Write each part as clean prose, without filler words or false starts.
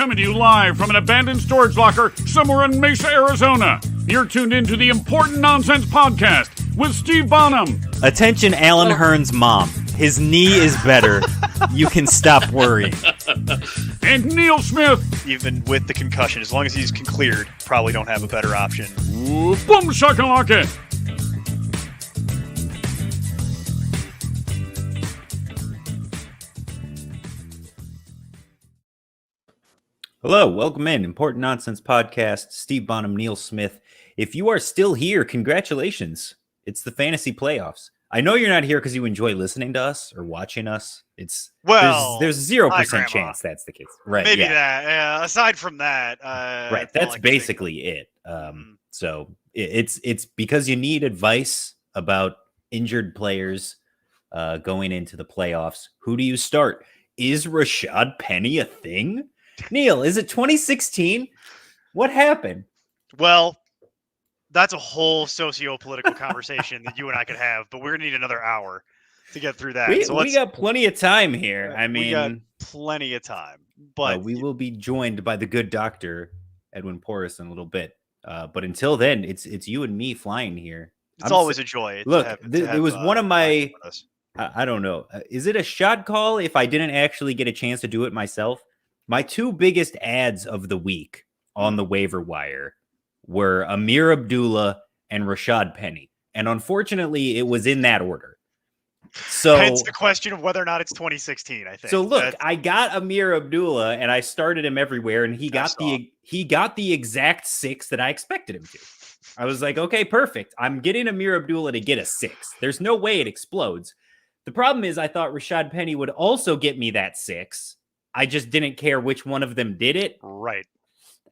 Coming to you live from an abandoned storage locker somewhere in Mesa, Arizona. You're tuned into the Important Nonsense Podcast with Steve Bonham. Attention, Alan Hearn's mom. His knee is better. You can stop worrying. And Neil Smith. Even with the concussion, as long as he's cleared, probably don't have a better option. Ooh, boom shakalaka. Hello, welcome in. Important Nonsense Podcast. Steve Bonham, Neil Smith. If you are still here, congratulations. It's the fantasy playoffs. I know you're not here because you enjoy listening to us or watching us. There's 0% chance that's the case. Right? Maybe that. Yeah. Aside from that, right. That's basically it. So it's because you need advice about injured players going into the playoffs. Who do you start? Is Rashad Penny a thing? Neil, is it 2016? What happened? Well, that's a whole socio-political conversation that you and I could have, but we're going to need another hour to get through that. We got plenty of time here. We got plenty of time. But we will be joined by the good doctor, Edwin Porras, in a little bit. But until then, it's you and me flying here. It's always a joy. Look, it was one of my... I don't know. Is it a shot call if I didn't actually get a chance to do it myself? My two biggest ads of the week on the waiver wire were Amir Abdullah and Rashad Penny. And unfortunately, it was in that order. So hence the question of whether or not it's 2016, I think. So look, I got Amir Abdullah and I started him everywhere, and he got the exact 6 that I expected him to. I was like, okay, perfect. I'm getting Amir Abdullah to get a 6. There's no way it explodes. The problem is I thought Rashad Penny would also get me that 6. I just didn't care which one of them did it. Right.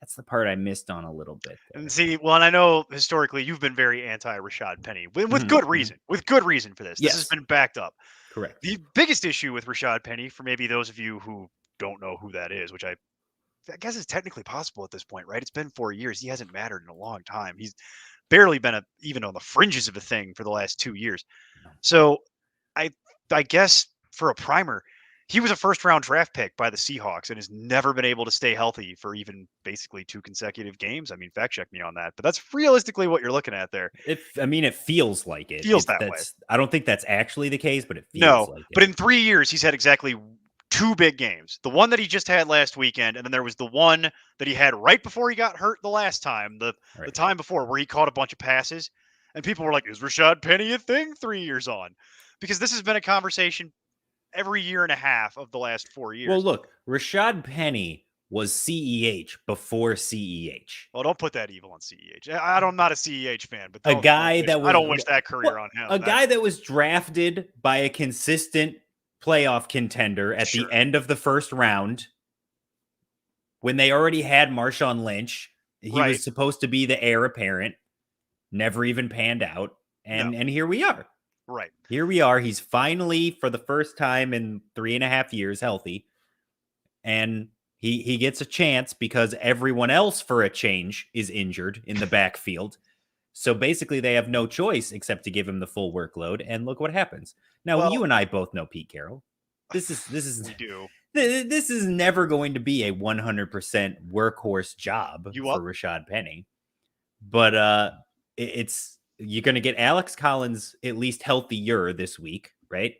That's the part I missed on a little bit there. And see, well, and I know historically you've been very anti-Rashad Penny with good reason. With good reason for this. Yes. This has been backed up. Correct. The biggest issue with Rashad Penny, for maybe those of you who don't know who that is, which I guess is technically possible at this point, right? It's been 4 years. He hasn't mattered in a long time. He's barely been even on the fringes of a thing for the last 2 years. So I guess for a primer, he was a first-round draft pick by the Seahawks and has never been able to stay healthy for even basically 2 consecutive games. I mean, fact check me on that, but that's realistically what you're looking at there. It feels like it. Feels that way. I don't think that's actually the case, but it feels like it. But in 3 years, he's had exactly 2 big games. The one that he just had last weekend, and then there was the one that he had right before he got hurt the last time, the time before where he caught a bunch of passes, and people were like, is Rashad Penny a thing 3 years on? Because this has been a conversation every year and a half of the last 4 years. Well, look, Rashad Penny was CEH before CEH. Well, don't put that evil on CEH. I'm not a CEH fan, but I don't wish that career on him. A guy that was drafted by a consistent playoff contender at the end of the first round when they already had Marshawn Lynch. He was supposed to be the heir apparent, never even panned out. And here we are. Right. Here we are. He's finally, for the first time in 3.5 years, healthy. And he gets a chance because everyone else, for a change, is injured in the backfield. So basically, they have no choice except to give him the full workload. And look what happens. Now, you and I both know Pete Carroll. This is we do. This is never going to be a 100% workhorse job for Rashad Penny. But you're going to get Alex Collins at least healthier this week, right?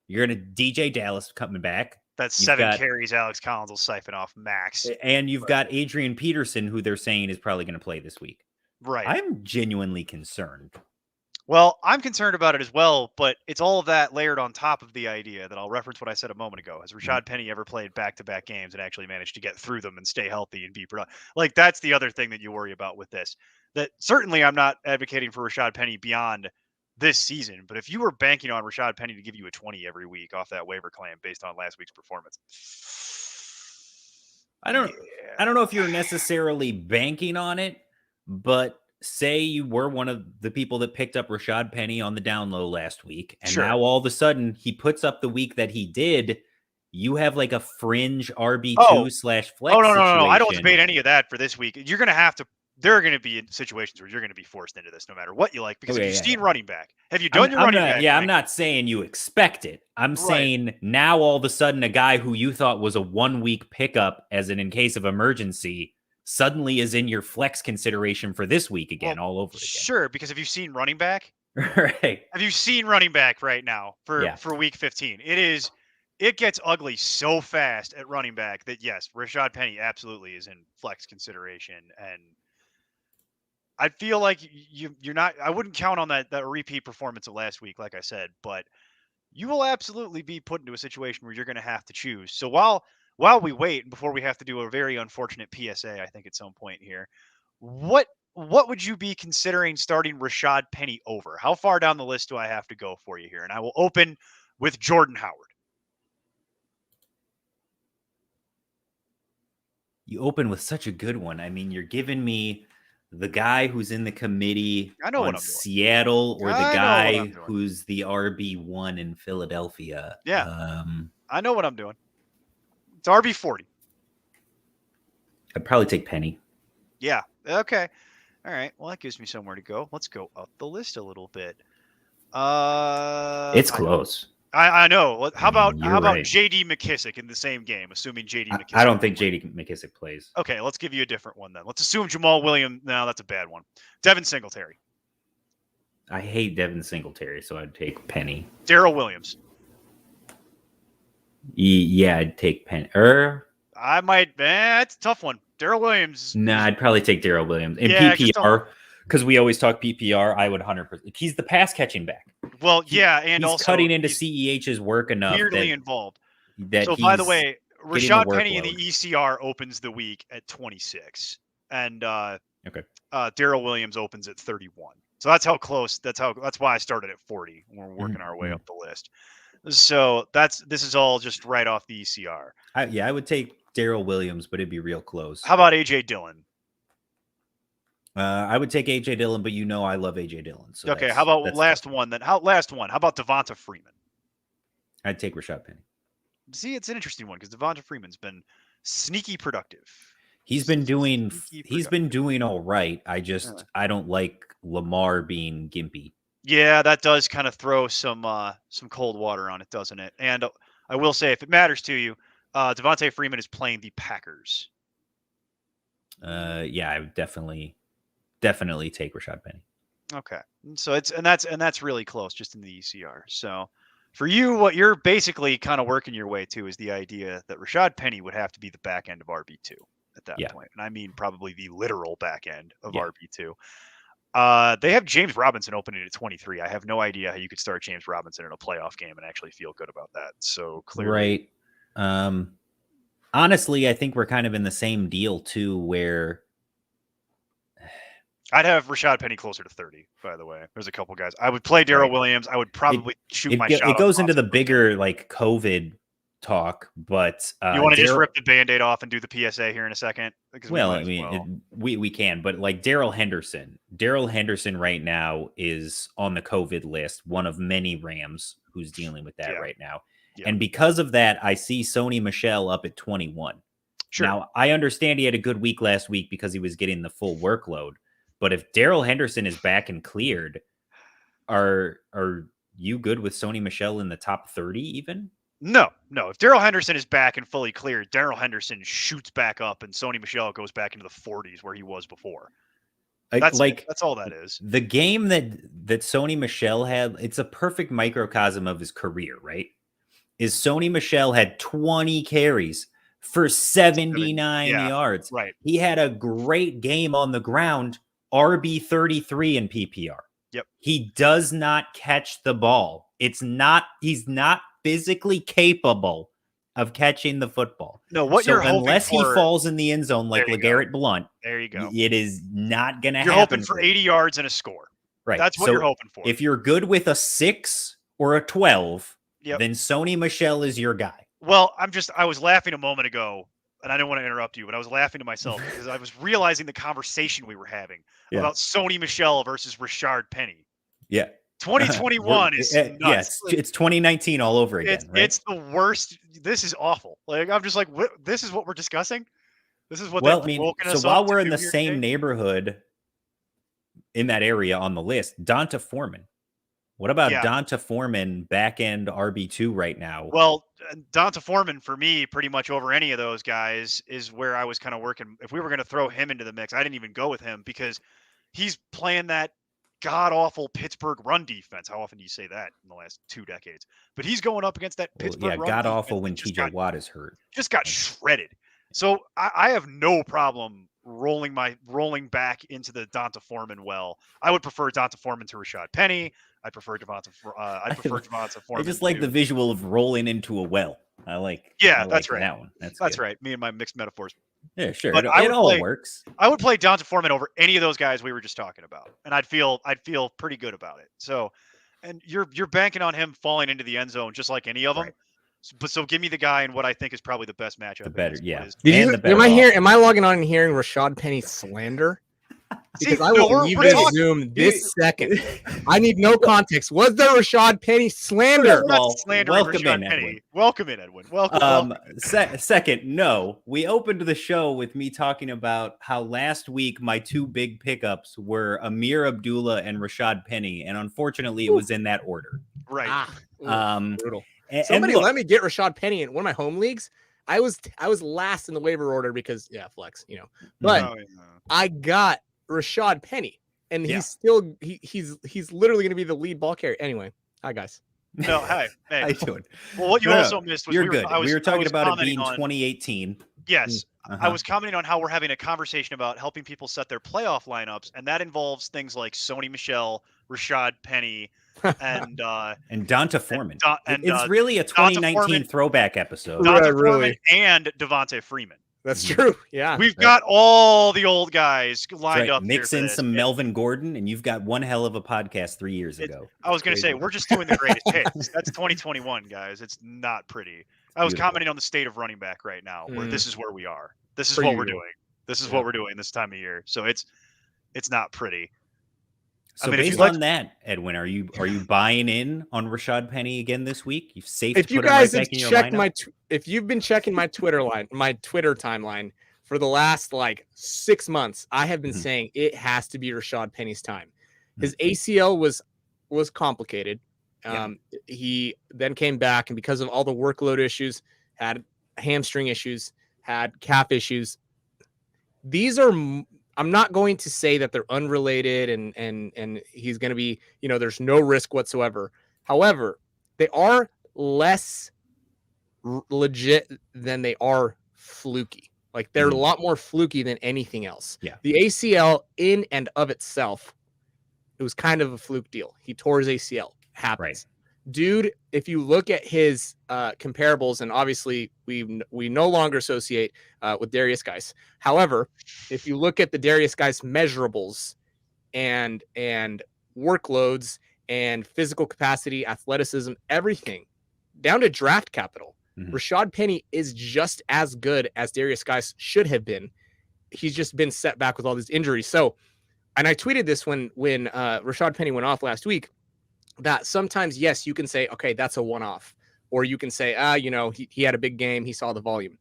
You're going to DJ Dallas coming back. That's 7 carries Alex Collins will siphon off max. And you've got Adrian Peterson, who they're saying is probably going to play this week. Right. I'm genuinely concerned. Well, I'm concerned about it as well, but it's all of that layered on top of the idea that I'll reference what I said a moment ago. Has Rashad Penny ever played back-to-back games and actually managed to get through them and stay healthy and be productive? Like, that's the other thing that you worry about with this. That certainly I'm not advocating for Rashad Penny beyond this season, but if you were banking on Rashad Penny to give you a 20 every week off that waiver claim based on last week's performance, I don't know if you're necessarily banking on it, but say you were one of the people that picked up Rashad Penny on the down low last week, and now all of a sudden he puts up the week that he did. You have like a fringe RB2 /flex. Oh, no. I don't debate any of that for this week. You're going to have to there are going to be situations where you're going to be forced into this no matter what you like, because if you've seen running back, have you done your running back? Yeah, I'm not saying you expect it. I'm saying now all of a sudden a guy who you thought was a 1 week pickup as in case of emergency suddenly is in your flex consideration for this week again, all over again. Sure, because have you seen running back? Right. Have you seen running back right now for week 15? It gets ugly so fast at running back that yes, Rashad Penny absolutely is in flex consideration, and I feel like you're not. I wouldn't count on that repeat performance of last week, like I said, but you will absolutely be put into a situation where you're going to have to choose. So while we wait, and before we have to do a very unfortunate PSA, I think at some point here, what would you be considering starting Rashad Penny over? How far down the list do I have to go for you here? And I will open with Jordan Howard. You open with such a good one. I mean, you're giving me the guy who's in the committee on Seattle, or the guy who's the RB1 in Philadelphia. Yeah. I know what I'm doing. It's RB40. I'd probably take Penny. Yeah. Okay. All right. Well, that gives me somewhere to go. Let's go up the list a little bit. It's close. I know. How about J.D. McKissick in the same game, assuming J.D. McKissick? I don't think J.D. McKissick plays. Okay, let's give you a different one then. Let's assume Jamal Williams. No, that's a bad one. Devin Singletary. I hate Devin Singletary, so I'd take Penny. Darrell Williams. Yeah, I'd take Penny. I might. It's a tough one. Darrell Williams. Nah, I'd probably take Darrell Williams. In PPR, because we always talk PPR, I would 100%. He's the pass catching back. Well, yeah, and he's also cutting into CEH's work enough. Weirdly involved. So, by the way, Rashad Penny in the ECR opens the week at 26, and Darrell Williams opens at 31. So that's how close. That's why I started at 40. We're working our way up the list. So this is all just right off the ECR. I would take Darrell Williams, but it'd be real close. How about AJ Dillon? I would take AJ Dillon, but I love AJ Dillon. So okay, how about last one? How about Devonta Freeman? I'd take Rashad Penny. See, it's an interesting one because Devonta Freeman's been sneaky productive. He's been doing all right. I don't like Lamar being gimpy. Yeah, that does kind of throw some cold water on it, doesn't it? And I will say, if it matters to you, Devonta Freeman is playing the Packers. Yeah, I would definitely take Rashad Penny. Okay, so that's really close, just in the ECR. So for you, what you're basically kind of working your way to is the idea that Rashad Penny would have to be the back end of RB2 at that point, and I mean probably the literal back end of RB2. They have James Robinson opening at 23. I have no idea how you could start James Robinson in a playoff game and actually feel good about that. So clearly, right. Honestly, I think we're kind of in the same deal too, where I'd have Rashad Penny closer to 30, by the way. There's a couple guys. I would play Darrell Williams. I would probably shoot my shot. It goes into the bigger COVID talk, but you want to just rip the Band-Aid off and do the PSA here in a second? We can, but like Darrell Henderson right now is on the COVID list, one of many Rams who's dealing with that right now. Yeah. And because of that, I see Sony Michel up at 21. Sure. Now, I understand he had a good week last week because he was getting the full workload. But if Darrell Henderson is back and cleared, are you good with Sony Michel in the top 30 even? No. If Darrell Henderson is back and fully cleared, Darrell Henderson shoots back up and Sony Michel goes back into the 40s where he was before. That's all that is. The game that Sony Michel had, it's a perfect microcosm of his career, right? Is Sony Michel had 20 carries for 79 yards. Right. He had a great game on the ground, RB 33 in PPR. Yep. He does not catch the ball. He's not physically capable of catching the football. No, unless he falls in the end zone like LeGarrette Blount, there you go. It is not going to happen. You're hoping for 80 yards and a score. Right. That's what you're hoping for. If you're good with a 6 or a 12, then Sony Michel is your guy. Well, I was laughing a moment ago, and I didn't want to interrupt you, but I was laughing to myself because I was realizing the conversation we were having about Sony Michel versus Rashad Penny. Yeah. 2021 is nuts. Yes, it's 2019 all over again. It's the worst. This is awful. Like, I'm just like, this is what we're discussing? This is what Well, they've I mean, woken so us while up we're to in do the here same today. neighborhood in that area on the list, Devonta Freeman. What about Yeah. Devonta Freeman back end RB2 right now? Well, Devonta Freeman for me, pretty much over any of those guys, is where I was kind of working. If we were going to throw him into the mix, I didn't even go with him because he's playing that god awful Pittsburgh run defense. How often do you say that in the last 2 decades? But he's going up against that Well, Pittsburgh yeah, run god defense awful when that just TJ Watt is hurt. got shredded. So I have no problem rolling back into the Devonta Freeman well. I would prefer Devonta Freeman to Rashad Penny. I prefer Devonta I Freeman. just like the visual of rolling into a well. That's right. That one. That's That's good. right. Me and my mixed metaphors. Yeah, sure. But It all works. I would play Devonta Freeman over any of those guys we were just talking about, and I'd feel pretty good about it. So, and you're banking on him falling into the end zone just like any of them. Right. So give me the guy in what I think is probably the best matchup. The better, against yeah. what is- Did you? And the better Am I logging on and hearing Rashad Penny slander? Because I will leave this Zoom this second. I need no context. Was there Rashad Penny slander? Well, slandering welcome Rashad in, Penny. Edwin. Welcome in, Edwin. Welcome. Second, no. We opened the show with me talking about how last week my two big pickups were Amir Abdullah and Rashad Penny, and unfortunately, it was in that order. Right. Brutal. And look, let me get Rashad Penny in one of my home leagues. I was last in the waiver order because flex, But Oh, yeah. I got Rashad Penny, and he's still he's literally going to be the lead ball carrier. Anyway, hi guys. No, hey. how you doing? Well, what you also missed was You're good. we were talking about it being on, 2018. Yes. Uh-huh. I was commenting on how we're having a conversation about helping people set their playoff lineups, and that involves things like Sony Michel, Rashad Penny, and Devonta Freeman. and It's really a 2019 Freeman, throwback episode. Devonta really. Freeman and Devonta Freeman. That's true. Yeah, We've got all the old guys lined up. Mix here in for this. some Melvin Gordon, and you've got one hell of a podcast 3 years ago. I was going to say, we're just doing the greatest hits. That's 2021, guys. It's not pretty. I was commenting on the state of running back right now, where this is where we are. This is what we're doing. This is what we're doing this time of year. So it's not pretty. So based on that, Edwin, are you buying in on Rashad Penny again this week? You safe? If to you put guys him have right back in your checked lineup? if you've been checking my Twitter timeline for the last 6 months, I have been saying it has to be Rashad Penny's time. His ACL was complicated. He then came back, and because of all the workload issues, had hamstring issues, had calf issues. These are, I'm not going to say that they're unrelated and he's going to be, there's no risk whatsoever. However, they are less legit than they are fluky. Like they're a lot more fluky than anything else. Yeah. The ACL in and of itself, it was kind of a fluke deal. He tore his ACL. Happens. Right. Dude, if you look at his comparables, and obviously we no longer associate with Darius Geis. However, if you look at the Darius Geis measurables and workloads and physical capacity, athleticism, everything down to draft capital, Rashad Penny is just as good as Darius Geis should have been. He's just been set back with all these injuries. So, and I tweeted this when Rashad Penny went off last week, that sometimes, yes, you can say, okay, that's a one-off. Or you can say, he had a big game. He saw the volume.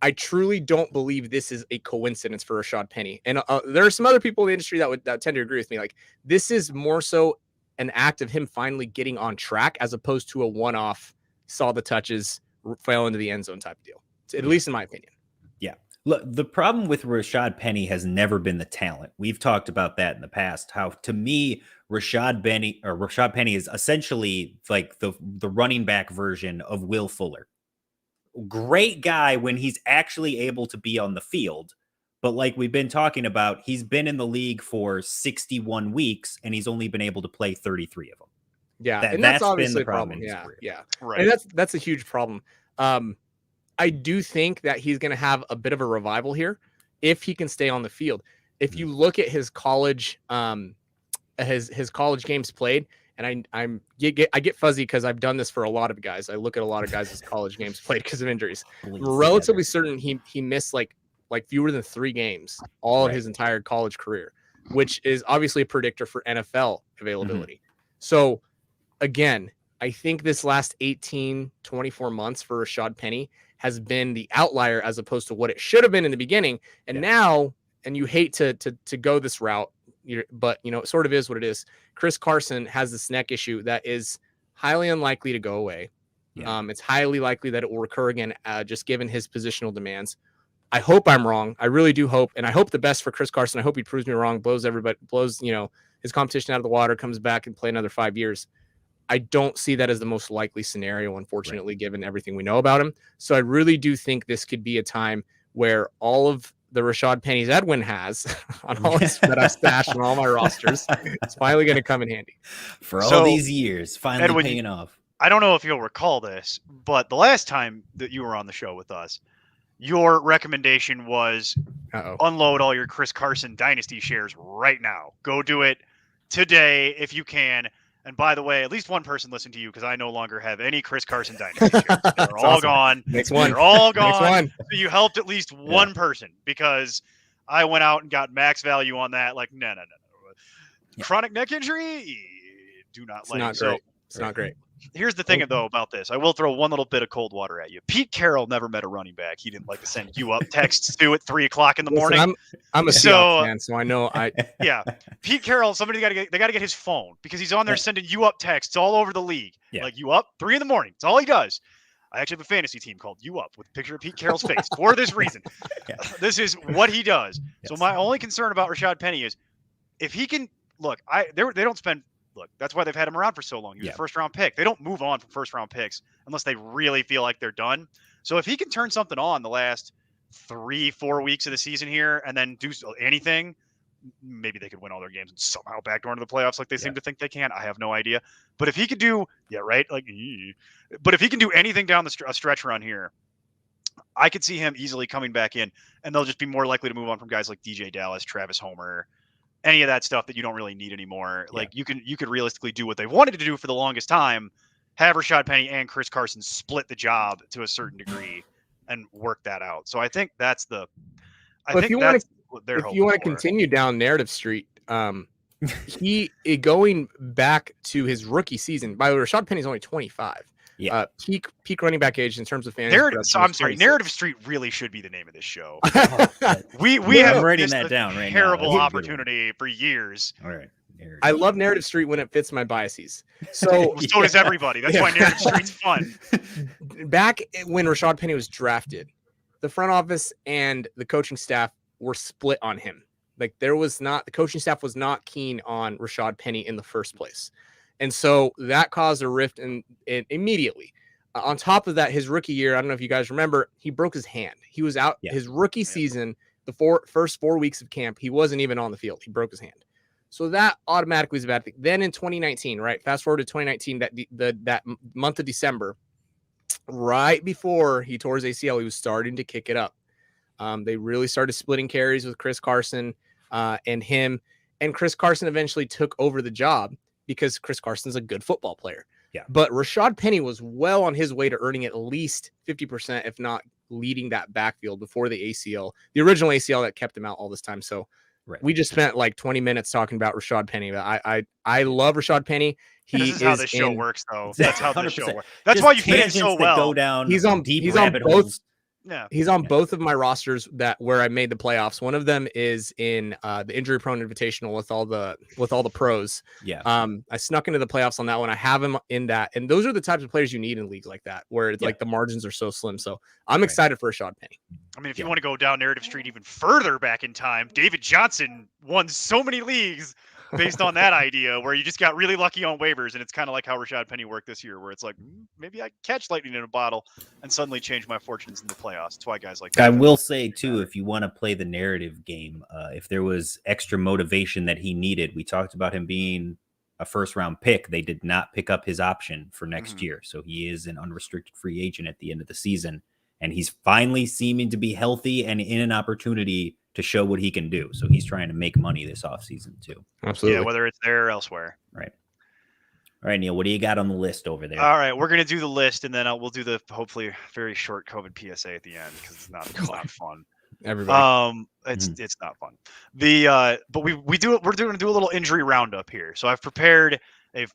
I truly don't believe this is a coincidence for Rashad Penny. And there are some other people in the industry that tend to agree with me. Like, this is more so an act of him finally getting on track as opposed to a one-off, saw the touches, fell into the end zone type of deal. At least in my opinion. Yeah. Look, the problem with Rashad Penny has never been the talent. We've talked about that in the past. How, to me, Rashad Penny is essentially like the running back version of Will Fuller. Great guy when he's actually able to be on the field. But like we've been talking about, he's been in the league for 61 weeks and he's only been able to play 33 of them. Yeah. And that's been obviously the problem. Yeah. Yeah. Right. And that's a huge problem. I do think that he's going to have a bit of a revival here if he can stay on the field. If you look at his college, his college games played, and I get fuzzy because I've done this for a lot of guys. I look at a lot of guys' college games played because of injuries. I'm relatively certain he missed like fewer than 3 games all of his entire college career, which is obviously a predictor for NFL availability. So again, I think this last 18, 24 months for Rashad Penny has been the outlier as opposed to what it should have been in the beginning. And now, and you hate to go this route, but it sort of is what it is. Chris Carson has this neck issue that is highly unlikely to go away. Yeah. It's highly likely that it will recur again, just given his positional demands. I hope I'm wrong. I really do hope, and I hope the best for Chris Carson. I hope he proves me wrong, blows his competition out of the water, comes back and play another 5 years. I don't see that as the most likely scenario, unfortunately, given everything we know about him. So I really do think this could be a time where all of the Rashad Pennies Edwin has on all his that I've stashed on all my rosters, it's finally going to come in handy. For all these years, finally Edwin, paying off. I don't know if you'll recall this, but the last time that you were on the show with us, your recommendation was unload all your Chris Carson dynasty shares right now. Go do it today if you can. And by the way, at least one person listened to you because I no longer have any Chris Carson dynasty shares. They're all gone. Next one. They're all gone. So you helped at least one person because I went out and got max value on that. Like, no. Chronic neck injury? Do not like it. So it's not great. Here's the thing, though, about this. I will throw one little bit of cold water at you. Pete Carroll never met a running back he didn't like to send you up texts to at 3 o'clock in the morning. I'm a Seahawks fan, so I know Yeah, Pete Carroll. They got to get his phone because he's on there sending you up texts all over the league. Yeah. Like, you up 3 a.m. It's all he does. I actually have a fantasy team called You Up with a picture of Pete Carroll's face for this reason. This is what he does. Yes. So my only concern about Rashad Penny is if he can look. They don't spend. Look, that's why they've had him around for so long. He was a first-round pick. They don't move on from first-round picks unless they really feel like they're done. So if he can turn something on the last 3-4 weeks of the season here and then do anything, maybe they could win all their games and somehow backdoor into the playoffs like they seem to think they can. I have no idea. But if he could do, but if he can do anything down the stretch run here, I could see him easily coming back in, and they'll just be more likely to move on from guys like DJ Dallas, Travis Homer, any of that stuff that you don't really need anymore. Like you could realistically do what they wanted to do for the longest time, have Rashad Penny and Chris Carson split the job to a certain degree and work that out. So I think that's what if you want to continue down narrative street, he going back to his rookie season. By the way, Rashad Penny's only 25. Yeah. Peak running back age in terms of fantasy. Narrative Street really should be the name of this show. we have writing that down right now. Terrible opportunity for years. All right. I love Narrative Street when it fits my biases. So so does everybody. That's why Narrative Street's fun. Back when Rashad Penny was drafted, the front office and the coaching staff were split on him. Like the coaching staff was not keen on Rashad Penny in the first place. And so that caused a rift in immediately. On top of that, his rookie year, I don't know if you guys remember, he broke his hand. He was out his rookie season, the first 4 weeks of camp. He wasn't even on the field. He broke his hand. So that automatically is a bad thing. Then in 2019, right? Fast forward to 2019, that month of December, right before he tore his ACL, he was starting to kick it up. They really started splitting carries with Chris Carson and him. And Chris Carson eventually took over the job, because Chris Carson's a good football player. Yeah. But Rashad Penny was well on his way to earning at least 50%, if not leading that backfield before the ACL, the original ACL that kept him out all this time. So we just spent like 20 minutes talking about Rashad Penny. But I love Rashad Penny. This is how this show works, though. That's how this show works. That's why you fit in so well. Go down he's on rabbit holes. Yeah, he's on both of my rosters where I made the playoffs. One of them is in the injury prone invitational with all the pros. Yeah. I snuck into the playoffs on that one. I have him in that, and those are the types of players you need in leagues like that, where it's like the margins are so slim. So I'm excited for Rashad Penny. I mean, if you want to go down Narrative Street even further back in time, David Johnson won so many leagues based on that idea, where you just got really lucky on waivers, and it's kind of like how Rashad Penny worked this year, where it's like maybe I catch lightning in a bottle and suddenly change my fortunes in the playoffs. That's why guys like that. I will say too, if you want to play the narrative game, if there was extra motivation that he needed, we talked about him being a first-round pick. They did not pick up his option for next year, so he is an unrestricted free agent at the end of the season, and he's finally seeming to be healthy and in an opportunity to show what he can do. So he's trying to make money this offseason too. Absolutely. Yeah, whether it's there or elsewhere. Right. All right, Neil, what do you got on the list over there? All right, we're going to do the list, and then we'll do the hopefully very short COVID PSA at the end, because it's not fun. Everybody. It's not fun. But we're going to do a little injury roundup here. So I've prepared a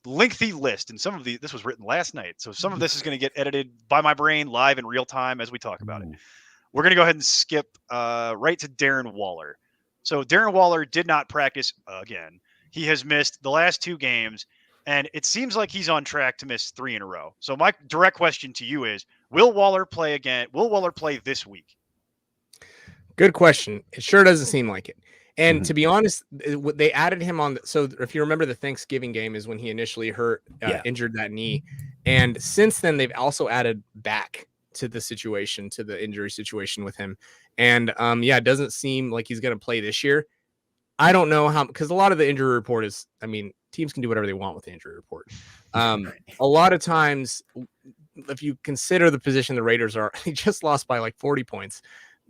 lengthy list, and this was written last night, so some of this is going to get edited by my brain live in real time as we talk about it. We're going to go ahead and skip right to Darren Waller. So Darren Waller did not practice again. He has missed the last 2 games, and it seems like he's on track to miss 3 in a row. So my direct question to you is, will Waller play again? Will Waller play this week? Good question. It sure doesn't seem like it. And to be honest, they added him on. So if you remember, the Thanksgiving game is when he initially injured that knee. And since then, they've also added back to the situation, to the injury situation with him. And it doesn't seem like he's going to play this year. I don't know how, because a lot of the injury report is, I mean, teams can do whatever they want with the injury report. A lot of times, if you consider the position the Raiders are, they just lost by like 40 points.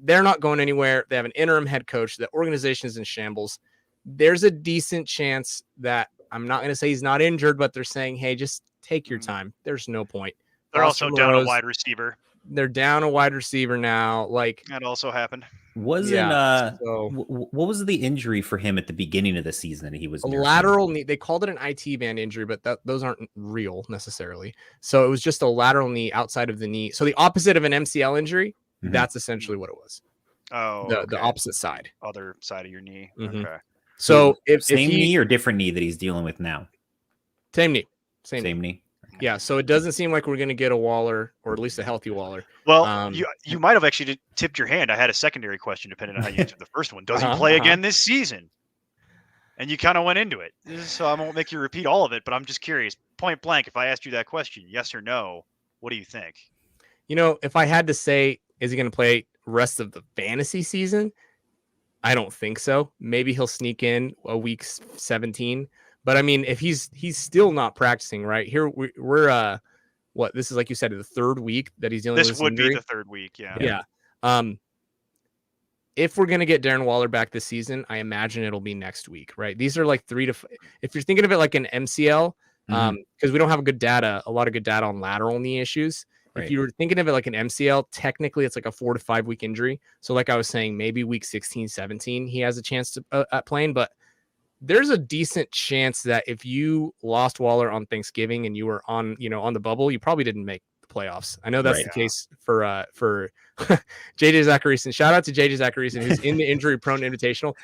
They're not going anywhere. They have an interim head coach. The organization is in shambles. There's a decent chance that, I'm not going to say he's not injured, but they're saying, hey, just take your time. There's no point. They're also down a wide receiver. They're down a wide receiver now. Like, that also happened. What was the injury for him at the beginning of the season that he was a lateral knee? They called it an IT band injury, but those aren't real necessarily. So it was just a lateral knee outside of the knee. So the opposite of an MCL injury. That's essentially what it was. Oh, the opposite side, other side of your knee. Okay. So same knee or different knee that he's dealing with now? Same knee. Same knee. Yeah. So it doesn't seem like we're going to get a Waller, or at least a healthy Waller. Well, you might have actually tipped your hand. I had a secondary question depending on how you answered the first one. Does he play again this season? And you kind of went into it. So I won't make you repeat all of it, but I'm just curious. Point blank, if I asked you that question, yes or no, what do you think? If I had to say, is he going to play rest of the fantasy season? I don't think so. Maybe he'll sneak in a week 17. But I mean, if he's still not practicing, right? Here we're this is, like you said, the 3rd week that he's dealing with this injury. Be the 3rd week, yeah. Yeah. If we're going to get Darren Waller back this season, I imagine it'll be next week, right? These are like 3 to 5. If you're thinking of it like an MCL, because we don't have a lot of good data on lateral knee issues. Right. If you were thinking of it like an MCL, technically it's like a 4 to 5 week injury. So like I was saying, maybe week 16, 17, he has a chance to at playing, but there's a decent chance that if you lost Waller on Thanksgiving and you were on the bubble, you probably didn't make the playoffs. I know that's the case for JJ Zachariason. Shout out to JJ Zachariason, who's in the injury prone invitational.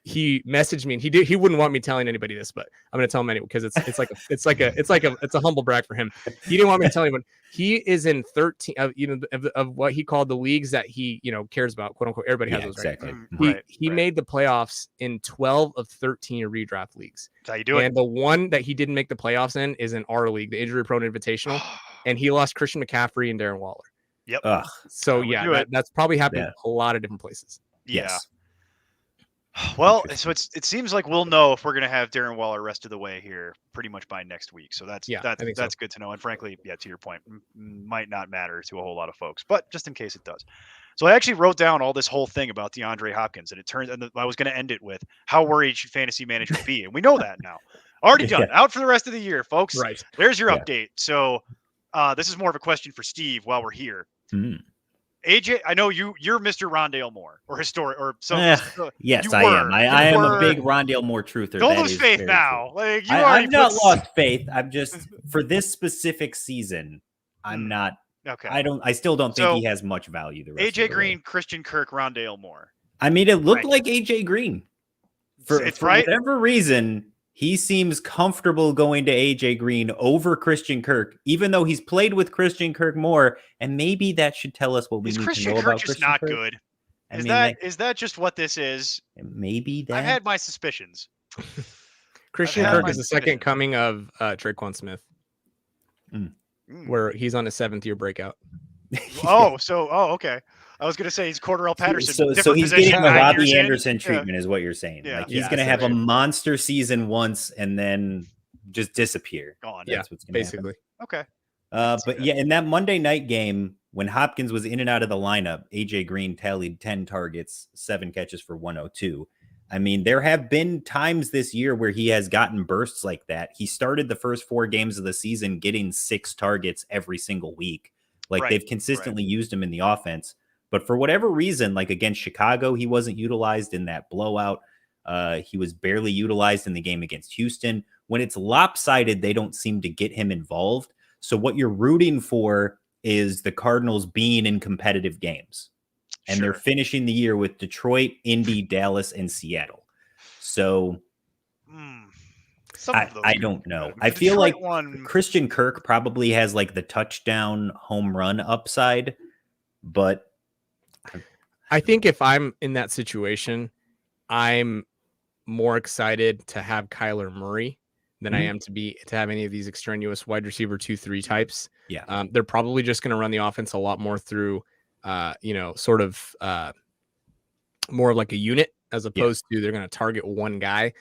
He messaged me, and he wouldn't want me telling anybody this, but I'm going to tell him anyway, because it's a humble brag for him. He didn't want me to tell anyone. He is in 13 of what he called the leagues that he cares about, quote unquote. Everybody has those, exactly. Right? He made the playoffs in 12 of 13 redraft leagues. That's how you do it. And the one that he didn't make the playoffs in is in our league, the injury prone invitational, and he lost Christian McCaffrey and Darren Waller. Yep. So that's probably happened a lot of different places. Yeah. Yes. Well, so it seems like we'll know if we're going to have Darren Waller rest of the way here pretty much by next week. So that's good to know. And frankly, to your point, might not matter to a whole lot of folks, but just in case it does. So I actually wrote down all this whole thing about DeAndre Hopkins, and I was going to end it with, how worried should fantasy managers be? And we know that now. Already done. Out for the rest of the year, folks. Right. There's your update. So this is more of a question for Steve while we're here. AJ, I know you're Mr. Rondale Moore, or historic, or some. Yes, I am. I am a big Rondale Moore truther. Don't lose faith now. Like I've not lost faith. I'm just, for this specific season, I'm not. Okay. I still don't think he has much value. The rest AJ of the Green, way. Christian Kirk, Rondale Moore. I mean, it looked like AJ Green. For right. whatever reason, he seems comfortable going to AJ Green over Christian Kirk, even though he's played with Christian Kirk more. And maybe that should tell us what we need to know Christian about Kirk just Christian not Kirk. good? Is that just what this is? Maybe that. I've had my suspicions. Christian Kirk is the second coming of Traquan Smith, where he's on his 7th year breakout. Okay. I was going to say he's Cordarrelle Patterson. So he's getting the Robbie Anderson treatment, is what you're saying. Yeah. Like he's going to have a monster season once and then just disappear. Gone. That's what's going to happen. Okay. But in that Monday night game, when Hopkins was in and out of the lineup, AJ Green tallied 10 targets, 7 catches for 102. I mean, there have been times this year where he has gotten bursts like that. He started the first 4 games of the season getting 6 targets every single week. Like they've consistently used him in the offense. But for whatever reason, like against Chicago, he wasn't utilized in that blowout. He was barely utilized in the game against Houston. When it's lopsided, they don't seem to get him involved. So what you're rooting for is the Cardinals being in competitive games. And they're finishing the year with Detroit, Indy, Dallas, and Seattle. So I don't know. I feel like Christian Kirk probably has like the touchdown home run upside, but I think if I'm in that situation, I'm more excited to have Kyler Murray than I am to have any of these extraneous wide receiver 2-3 types. Yeah. They're probably just going to run the offense a lot more through, sort of more of like a unit as opposed to they're going to target one guy.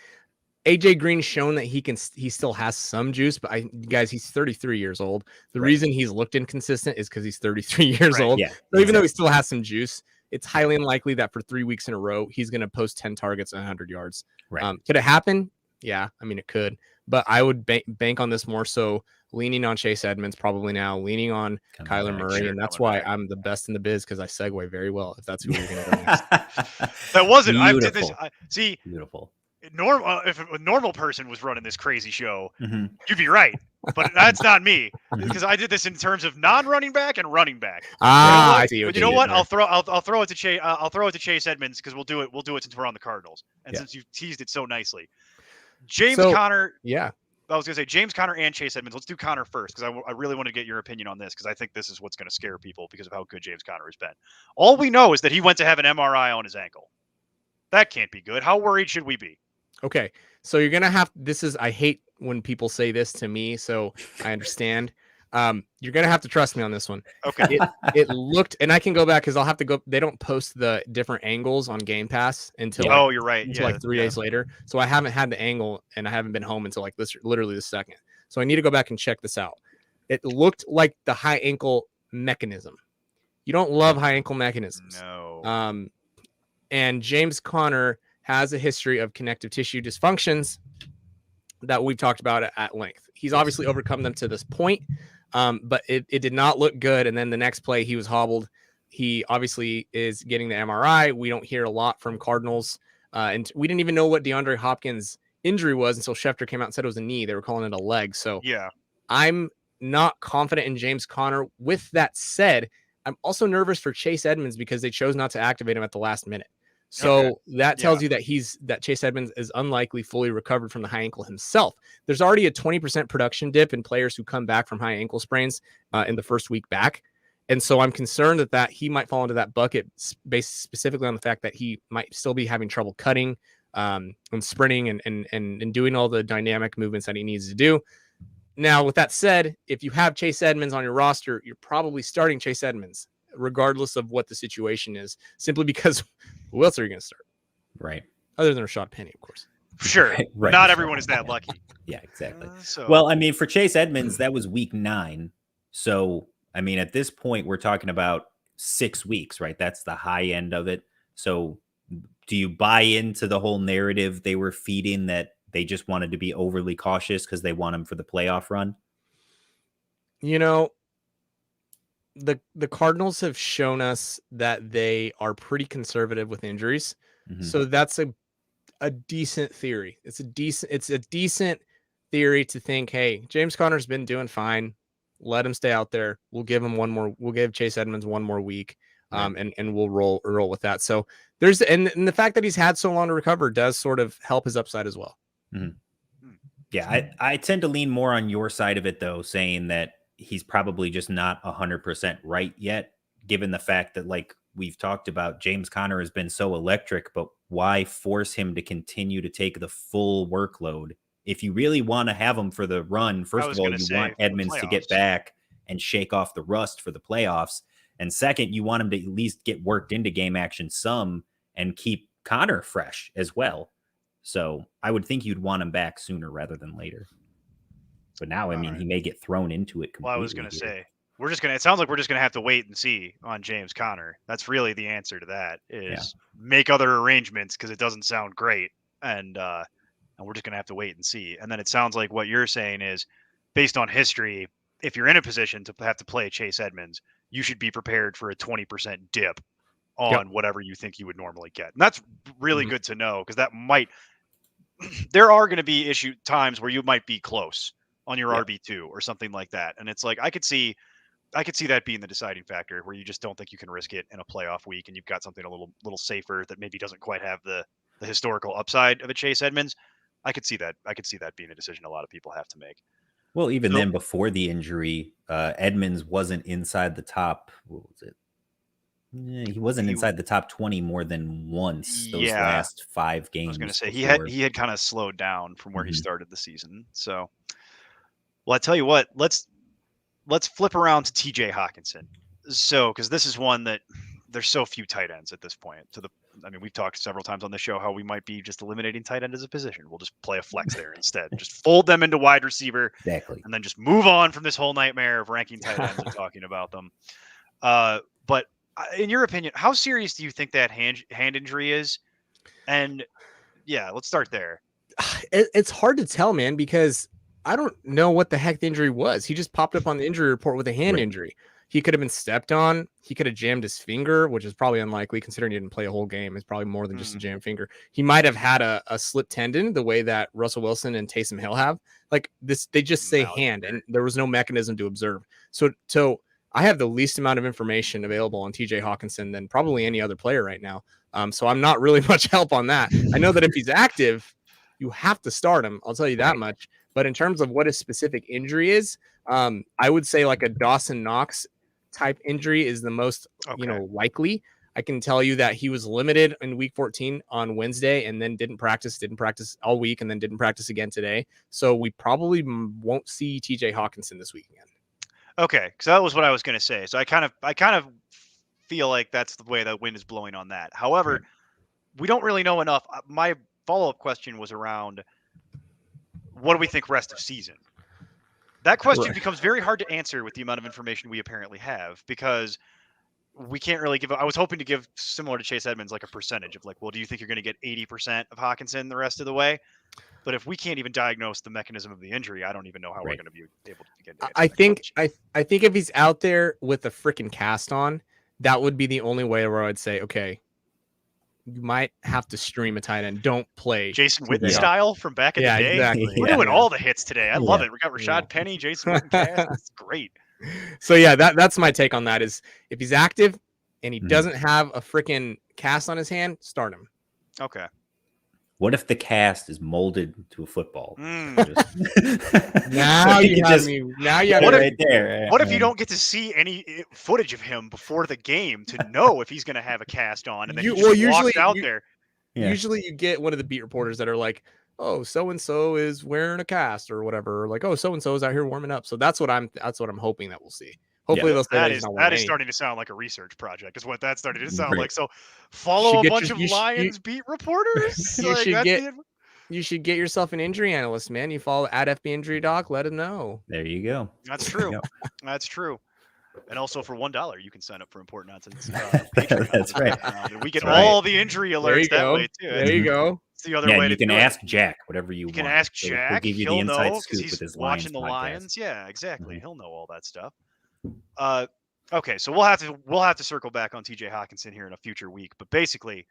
AJ Green's shown that he still has some juice, but guys, he's 33 years old. The reason he's looked inconsistent is because he's 33 years old. Yeah, so even though he still has some juice, it's highly unlikely that for 3 weeks in a row, he's going to post 10 targets and 100 yards. Right. Could it happen? Yeah. I mean, it could, but I would bank on this more so leaning on Chase Edmunds probably now, leaning on Kyler Murray. And that's why I'm the best in the biz, because I segue very well, if that's who we're going to go next. That wasn't, Beautiful. I did this. See, beautiful. If a normal person was running this crazy show, you'd be right. But that's not me, because I did this in terms of non-running back and running back. I see. But you know what? I'll throw it to Chase. I'll throw it to Chase Edmunds, because we'll do it since we're on the Cardinals, and since you teased it so nicely. Conner. Yeah. I was gonna say James Conner and Chase Edmunds. Let's do Conner first, because I really want to get your opinion on this, because I think this is what's going to scare people because of how good James Conner has been. All we know is that he went to have an MRI on his ankle. That can't be good. How worried should we be? Okay, so you're gonna have. I hate when people say this to me, so I understand. You're gonna have to trust me on this one. Okay. It looked, and I can go back because I'll have to go. They don't post the different angles on Game Pass until. You're right. Until like 3 days later. So I haven't had the angle, and I haven't been home until like this, literally the second. So I need to go back and check this out. It looked like the high ankle mechanism. You don't love high ankle mechanisms. No. And James Conner has a history of connective tissue dysfunctions that we've talked about at length. He's obviously overcome them to this point, but it did not look good. And then the next play, he was hobbled. He obviously is getting the MRI. We don't hear a lot from Cardinals. And we didn't even know what DeAndre Hopkins' injury was until Schefter came out and said it was a knee. They were calling it a leg. So I'm not confident in James Conner. With that said, I'm also nervous for Chase Edmunds because they chose not to activate him at the last minute. So that tells you that Chase Edmunds is unlikely fully recovered from the high ankle himself. There's already a 20% production dip in players who come back from high ankle sprains in the first week back. And so I'm concerned that he might fall into that bucket based specifically on the fact that he might still be having trouble cutting and sprinting and doing all the dynamic movements that he needs to do. Now, with that said, if you have Chase Edmunds on your roster, you're probably starting Chase Edmunds, regardless of what the situation is, simply because who else are you going to start? Right. Other than Rashad Penny, of course. Sure. Right. Not everyone is that lucky. Yeah, exactly. So. Well, I mean, for Chase Edmunds, that was week 9. So, I mean, at this point, we're talking about 6 weeks, right? That's the high end of it. So do you buy into the whole narrative they were feeding that they just wanted to be overly cautious because they want him for the playoff run? You know, the Cardinals have shown us that they are pretty conservative with injuries. So that's a decent theory. It's a decent theory to think, hey, James Conner's been doing fine. Let him stay out there. We'll give Chase Edmunds one more week. And we'll roll with that. So there's and the fact that he's had so long to recover does sort of help his upside as well. Yeah, I tend to lean more on your side of it, though, saying that he's probably just not 100% right yet, given the fact that, like we've talked about, James Conner has been so electric, but why force him to continue to take the full workload? If you really want to have him for the run, first of all, you want Edmunds to get back and shake off the rust for the playoffs. And second, you want him to at least get worked into game action some and keep Conner fresh as well. So I would think you'd want him back sooner rather than later. But now, I mean, he may get thrown into it completely. Well, I was going to say, it sounds like we're just going to have to wait and see on James Conner. That's really the answer to that, is make other arrangements, because it doesn't sound great. And we're just going to have to wait and see. And then it sounds like what you're saying is, based on history, if you're in a position to have to play Chase Edmunds, you should be prepared for a 20% dip on whatever you think you would normally get. And that's really good to know, because that might there are going to be times where you might be close on your Yeah. RB2 or something like that. And it's like, I could see that being the deciding factor where you just don't think you can risk it in a playoff week. And you've got something a little safer that maybe doesn't quite have the historical upside of a Chase Edmunds. I could see that being a decision a lot of people have to make. Well, even So- then, before the injury, Edmunds wasn't inside the top. What was it? He wasn't inside the top 20 more than once those last 5 games. I was going to say before. he had kind of slowed down from where he started the season. So, well, I tell you what, let's flip around to TJ Hawkinson. So, because this is one that there's so few tight ends at this point. We've talked several times on the show how we might be just eliminating tight end as a position. We'll just play a flex there instead. Just fold them into wide receiver. Exactly. And then just move on from this whole nightmare of ranking tight ends and talking about them. But in your opinion, how serious do you think that hand injury is? And yeah, let's start there. It's hard to tell, man, because I don't know what the heck the injury was. He just popped up on the injury report with a hand injury. He could have been stepped on. He could have jammed his finger, which is probably unlikely considering he didn't play a whole game. It's probably more than just a jammed finger. He might have had a slip tendon the way that Russell Wilson and Taysom Hill have. Like this, they just say hand, and there was no mechanism to observe. So I have the least amount of information available on TJ Hawkinson than probably any other player right now. So I'm not really much help on that. I know that if he's active, you have to start him. I'll tell you that much. But in terms of what his specific injury is, I would say like a Dawson Knox type injury is the most, likely. I can tell you that he was limited in week 14 on Wednesday and then didn't practice all week and then didn't practice again today. So we probably won't see TJ Hawkinson this week again. Okay, because that was what I was going to say. So I kind of feel like that's the way the wind is blowing on that. However, we don't really know enough. My follow-up question was around what do we think rest of season? That question becomes very hard to answer with the amount of information we apparently have because we can't really give. I was hoping to give similar to Chase Edmunds, like a percentage of like, well, do you think you're going to get 80% of Hawkinson the rest of the way? But if we can't even diagnose the mechanism of the injury, I don't even know how we're going to be able to get. I think if he's out there with a freaking cast on, that would be the only way where I'd say, okay, you might have to stream a tight end. Don't play Jason Witten style from back in the day. Exactly. We're doing all the hits today. I love it. We got Rashad Penny, Jason Witten cast. It's great. So yeah, that's my take on that. Is if he's active and he doesn't have a freaking cast on his hand, start him. Okay. What if the cast is molded to a football? Now you have me. Now you have me right there. What if you don't get to see any footage of him before the game to know if he's going to have a cast on, and then he walks out there? Usually, you get one of the beat reporters that are like, "Oh, so and so is wearing a cast or whatever." Or like, "Oh, so and so is out here warming up." So that's what I'm hoping that we'll see. Hopefully, they'll say that is starting to sound like a research project. Is what that's starting to sound like. So, follow a bunch of Lions beat reporters. You should get yourself an injury analyst, man. You follow @FB Injury Doc. Let him know. There you go. That's true. That's true. And also for $1, you can sign up for Important Nonsense. That's right. We get all the injury alerts that way too. There you go. It's the other way. You can ask Jack whatever you want. You can ask Jack. He'll give you the inside scoop with his watching the Lions Lions. Yeah, exactly. He'll know all that stuff. Okay, so we'll have to circle back on TJ Hawkinson here in a future week. But basically,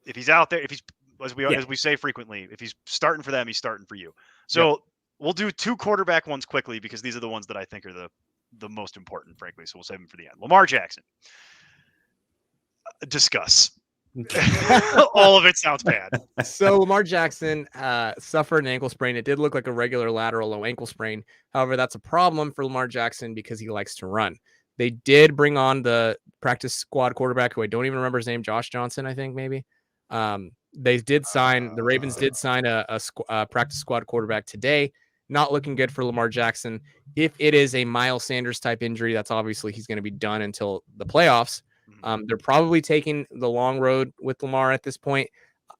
if he's out there, if he's as we say frequently, if he's starting for them, he's starting for you. So we'll do 2 quarterback ones quickly because these are the ones that I think are the most important, frankly. So we'll save them for the end. Lamar Jackson. Discuss. All of it sounds bad. So Lamar Jackson suffered an ankle sprain. It did look like a regular lateral low ankle sprain. However, that's a problem for Lamar Jackson because he likes to run. They did bring on the practice squad quarterback who I don't even remember his name, Josh Johnson, I think maybe. The Ravens did sign a practice squad quarterback today. Not looking good for Lamar Jackson. If it is a Miles Sanders type injury, that's obviously he's going to be done until the playoffs. They're probably taking the long road with Lamar at this point.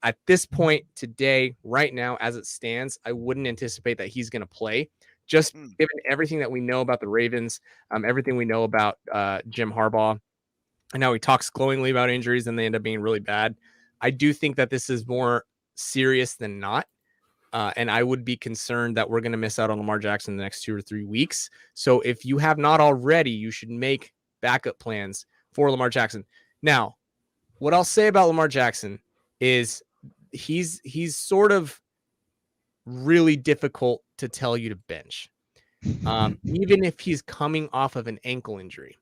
At this point today, right now, as it stands, I wouldn't anticipate that he's going to play. Just given everything that we know about the Ravens, everything we know about Jim Harbaugh, and now he talks glowingly about injuries and they end up being really bad. I do think that this is more serious than not. And I would be concerned that we're going to miss out on Lamar Jackson the next 2 or 3 weeks. So if you have not already, you should make backup plans for Lamar Jackson. Now, what I'll say about Lamar Jackson is he's sort of really difficult to tell you to bench. Even if he's coming off of an ankle injury,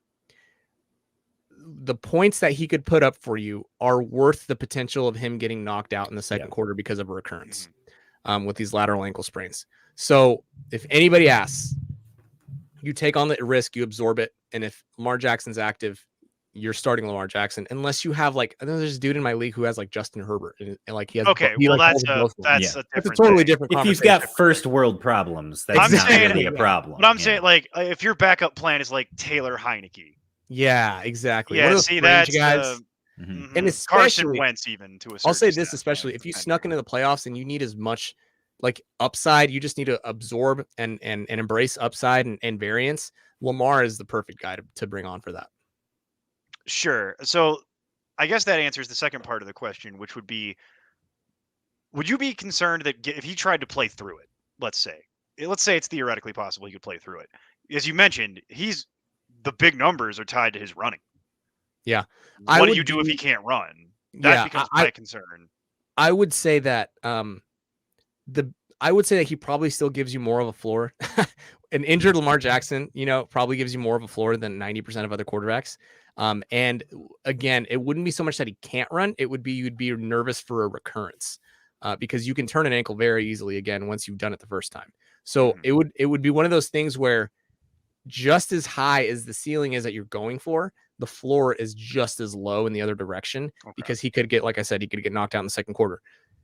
the points that he could put up for you are worth the potential of him getting knocked out in the second quarter because of a recurrence with these lateral ankle sprains. So if anybody asks, you take on the risk, you absorb it. And if Lamar Jackson's active, you're starting Lamar Jackson, unless you have like, I know there's a dude in my league who has like Justin Herbert, and like he has. Okay, he, well like, that's a it's a different totally thing. different. If you've got first world problems, that's I'm not saying- really a problem. But I'm saying, like, if your backup plan is like Taylor Heineke, Yeah, exactly. yeah, One of those see, fringe that's guys. Mhm. And Carson especially, Wentz, even to a I'll say certain this, extent, especially yeah, if you depending. snuck into the playoffs and you need as much like upside, you just need to absorb and embrace upside and variance. Lamar is the perfect guy to bring on for that. Sure. So I guess that answers the second part of the question, which would be, would you be concerned that if he tried to play through it, let's say it's theoretically possible he could play through it. As you mentioned, the big numbers are tied to his running. Yeah. What do you do if he can't run? That becomes my concern. I would say that I would say that he probably still gives you more of a floor. An injured Lamar Jackson, probably gives you more of a floor than 90% of other quarterbacks. And again, it wouldn't be so much that he can't run. It would be, you'd be nervous for a recurrence because you can turn an ankle very easily again once you've done it the first time. So it would be one of those things where just as high as the ceiling is that you're going for, the floor is just as low in the other direction because he could get, like I said, he could get knocked out in the second quarter.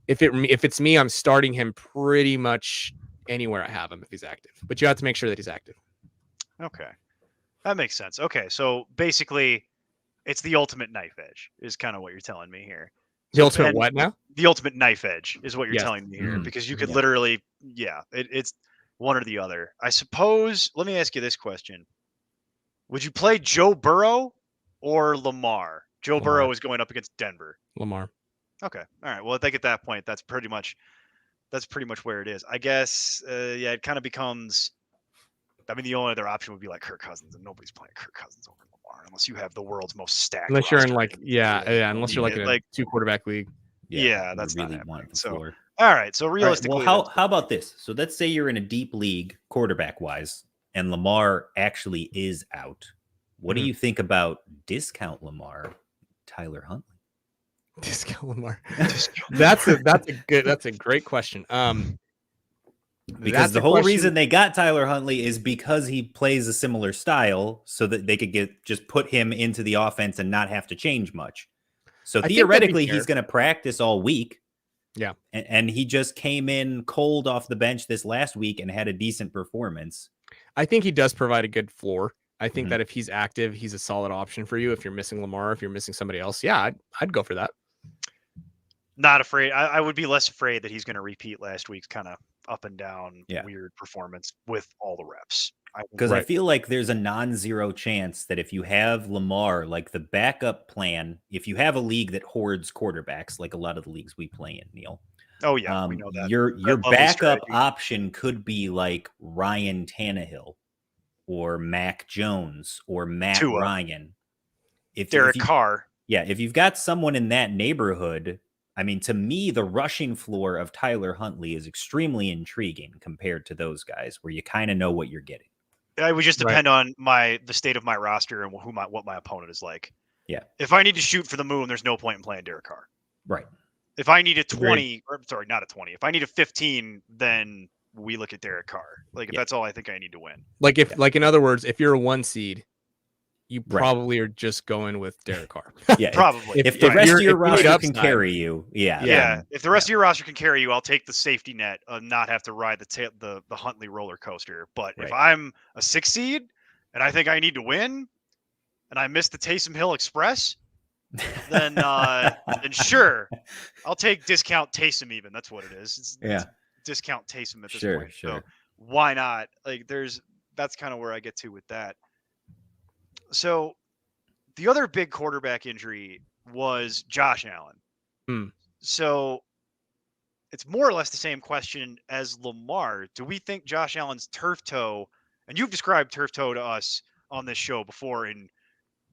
If it's me, I'm starting him pretty much anywhere I have him if he's active, but you have to make sure that he's active. Okay. That makes sense. Okay. So basically it's the ultimate knife edge is kind of what you're telling me here. The ultimate what now? The ultimate knife edge is what you're Yes. telling me here, because you could Yeah. literally, it's one or the other. I suppose, let me ask you this question. Would you play Joe Burrow or Lamar? Joe Burrow is going up against Denver. Lamar. Okay. All right. Well, I think at that point, that's pretty much where it is. I guess, it kind of becomes, I mean, the only other option would be like Kirk Cousins, and nobody's playing Kirk Cousins over Lamar unless you have the world's most stacked. Unless you're in roster. unless you're like in a 2 quarterback league. Yeah, that's really not want happening. the So, floor. all right. So All right, realistically, well, how about this? So let's say you're in a deep league quarterback wise, and Lamar actually is out. What do you think about discount Lamar, Tyler Huntley? Discount Lamar. That's a great question. Because the whole reason they got Tyler Huntley is because he plays a similar style, so that they could just put him into the offense and not have to change much. So theoretically, he's going to practice all week. Yeah. And he just came in cold off the bench this last week and had a decent performance. I think he does provide a good floor. I think that if he's active, he's a solid option for you. If you're missing Lamar, if you're missing somebody else, I'd go for that. not afraid. I would be less afraid that he's going to repeat last week's kind of up and down weird performance with all the reps. Because I feel like there's a non-zero chance that if you have Lamar, like the backup plan, if you have a league that hoards quarterbacks, like a lot of the leagues we play in, Neil. Oh yeah, we know that. Your backup option could be like Ryan Tannehill or Mac Jones or Matt Ryan. Derek Carr. Yeah, if you've got someone in that neighborhood, I mean, to me, the rushing floor of Tyler Huntley is extremely intriguing compared to those guys where you kind of know what you're getting. It would just depend on the state of my roster and what my opponent is like. Yeah. If I need to shoot for the moon, there's no point in playing Derek Carr. Right. If I need a 20, not a 20. If I need a 15, then we look at Derek Carr. Like if that's all I think I need to win. Like in other words, if you're a 1 seed, you probably are just going with Derek Carr. Yeah, probably. If the rest of your roster can carry you, if the rest of your roster can carry you, I'll take the safety net of not have to ride the Huntley roller coaster. But if I'm a 6 seed and I think I need to win, and I miss the Taysom Hill Express, then sure, I'll take discount Taysom. Even that's what it is. It's discount Taysom at this point. So why not? Like that's kind of where I get to with that. So the other big quarterback injury was Josh Allen. So it's more or less the same question as Lamar. Do we think Josh Allen's turf toe, and you've described turf toe to us on this show before in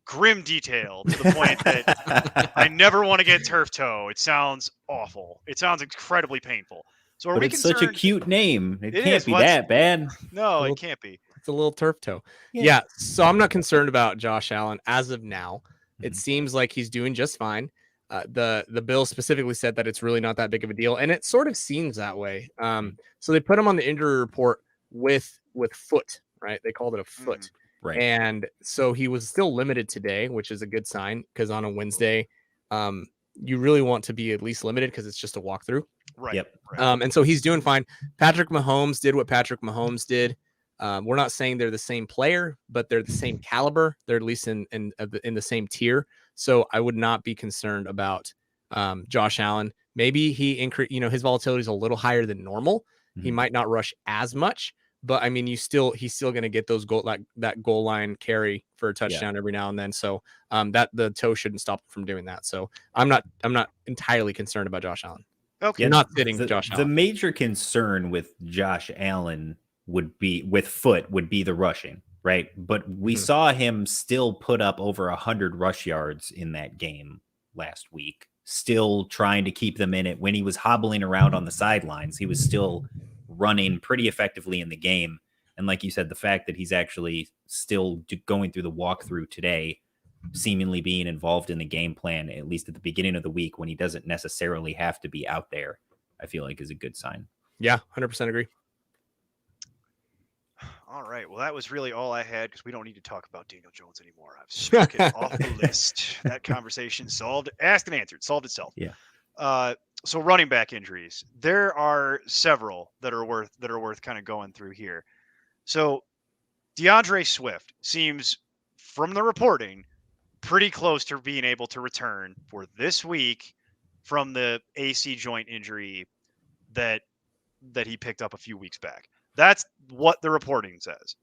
grim detail to the point that I never want to get turf toe. It sounds awful. It sounds incredibly painful. So are But we it's concerned? such a cute name. It can't is. be that bad. No, Well, it can't be. It's a little turf toe. Yeah. Yeah. So I'm not concerned about Josh Allen as of now. It Mhm. seems like he's doing just fine. The Bills specifically said that it's really not that big of a deal, and it sort of seems that way. So they put him on the injury report with foot, right? They called it a foot. Right. And so he was still limited today, which is a good sign because on a Wednesday, you really want to be at least limited because it's just a walkthrough. Right. Yep. Right. And so he's doing fine. Patrick Mahomes did what Patrick Mahomes did. We're not saying they're the same player, but they're the same caliber. They're at least in the same tier. So I would not be concerned about Josh Allen. Maybe he his volatility is a little higher than normal. He Mhm. might not rush as much, but I mean, he's still going to get those that goal line carry for a touchdown every now and then. So that the toe shouldn't stop him from doing that. So I'm not entirely concerned about Josh Allen. Okay. You're not sitting Josh The Allen. major concern with Josh Allen would be the rushing, right? But we saw him still put up over 100 rush yards in that game last week, still trying to keep them in it. When he was hobbling around on the sidelines, he was still running pretty effectively in the game. And like you said, the fact that he's actually still going through the walkthrough today, seemingly being involved in the game plan, at least at the beginning of the week when he doesn't necessarily have to be out there, I feel like is a good sign. Yeah, 100% agree. All right. Well, that was really all I had because we don't need to talk about Daniel Jones anymore. I've struck it off the list. That conversation solved, asked and answered, solved itself. Yeah. So running back injuries, there are several that are worth kind of going through here. So DeAndre Swift seems, from the reporting, pretty close to being able to return for this week from the AC joint injury that he picked up a few weeks back. That's what the reporting says.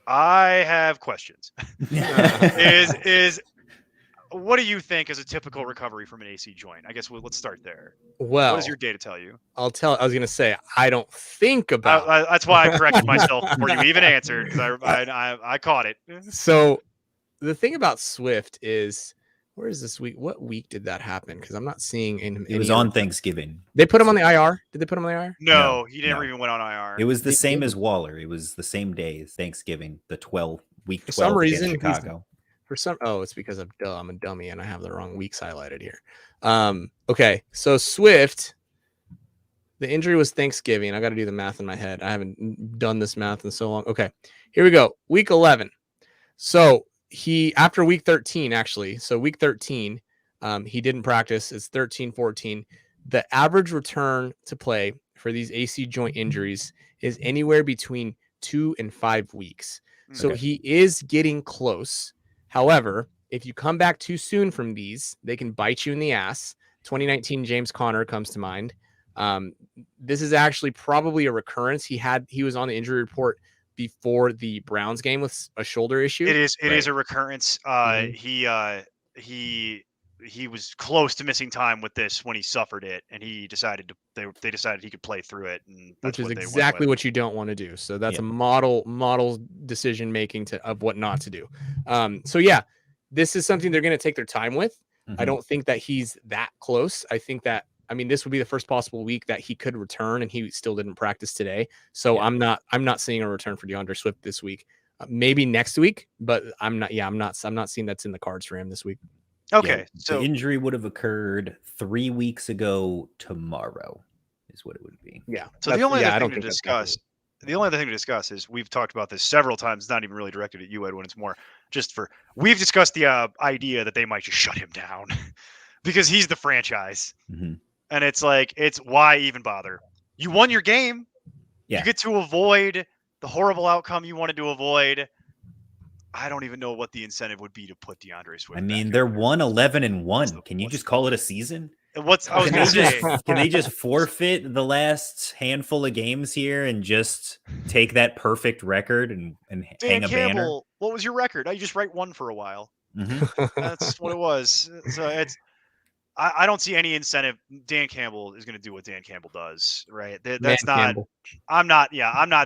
I have questions. Is what do you think is a typical recovery from an AC joint? I guess let's start there. Well, what does your data tell you? I was going to say, I don't think about. That's why I corrected myself before you even answered because I caught it. So the thing about Swift is, where is this week? What week did that happen? Because I'm not seeing in. It was on Thanksgiving. They put him on the IR. Did they put him on the IR? No, he never even went on IR. It was the same as Waller. It was the same day as Thanksgiving, week 12 for some reason, Chicago. It's because I'm a dummy and I have the wrong weeks highlighted here. Okay, so Swift, the injury was Thanksgiving. I got to do the math in my head. I haven't done this math in so long. Okay, here we go. Week 11. So after week 13, actually. So week 13, he didn't practice. It's 13-14. The average return to play for these AC joint injuries is anywhere between 2 and 5 weeks. So he is getting close. However, if you come back too soon from these, they can bite you in the ass. 2019 James Conner comes to mind. This is actually probably a recurrence. He was on the injury report before the Browns game with a shoulder issue. It is a recurrence. He was close to missing time with this when he suffered it, and he decided they decided he could play through it, and which is exactly what you don't want to do. So that's a model decision making of what not to do. So yeah, this is something they're going to take their time with. I don't think that he's that close. I think that this would be the first possible week that he could return, and he still didn't practice today. So I'm not seeing a return for DeAndre Swift this week. Maybe next week, but I'm not seeing that's in the cards for him this week. Okay, so the injury would have occurred 3 weeks ago tomorrow, is what it would be. Yeah. So the only other thing to discuss, is we've talked about this several times. It's not even really directed at you, Edwin. It's more just we've discussed the idea that they might just shut him down because he's the franchise. And it's like, why even bother? You won your game. Yeah. You get to avoid the horrible outcome you wanted to avoid. I don't even know what the incentive would be to put DeAndre Swift. They're 1-11-1. Can you just call it a season? I was going to say, can they just forfeit the last handful of games here and just take that perfect record and hang a banner? What was your record? You just write one for a while. That's what it was. So I don't see any incentive. Dan Campbell is going to do what Dan Campbell does, right? That's not. Campbell. I'm not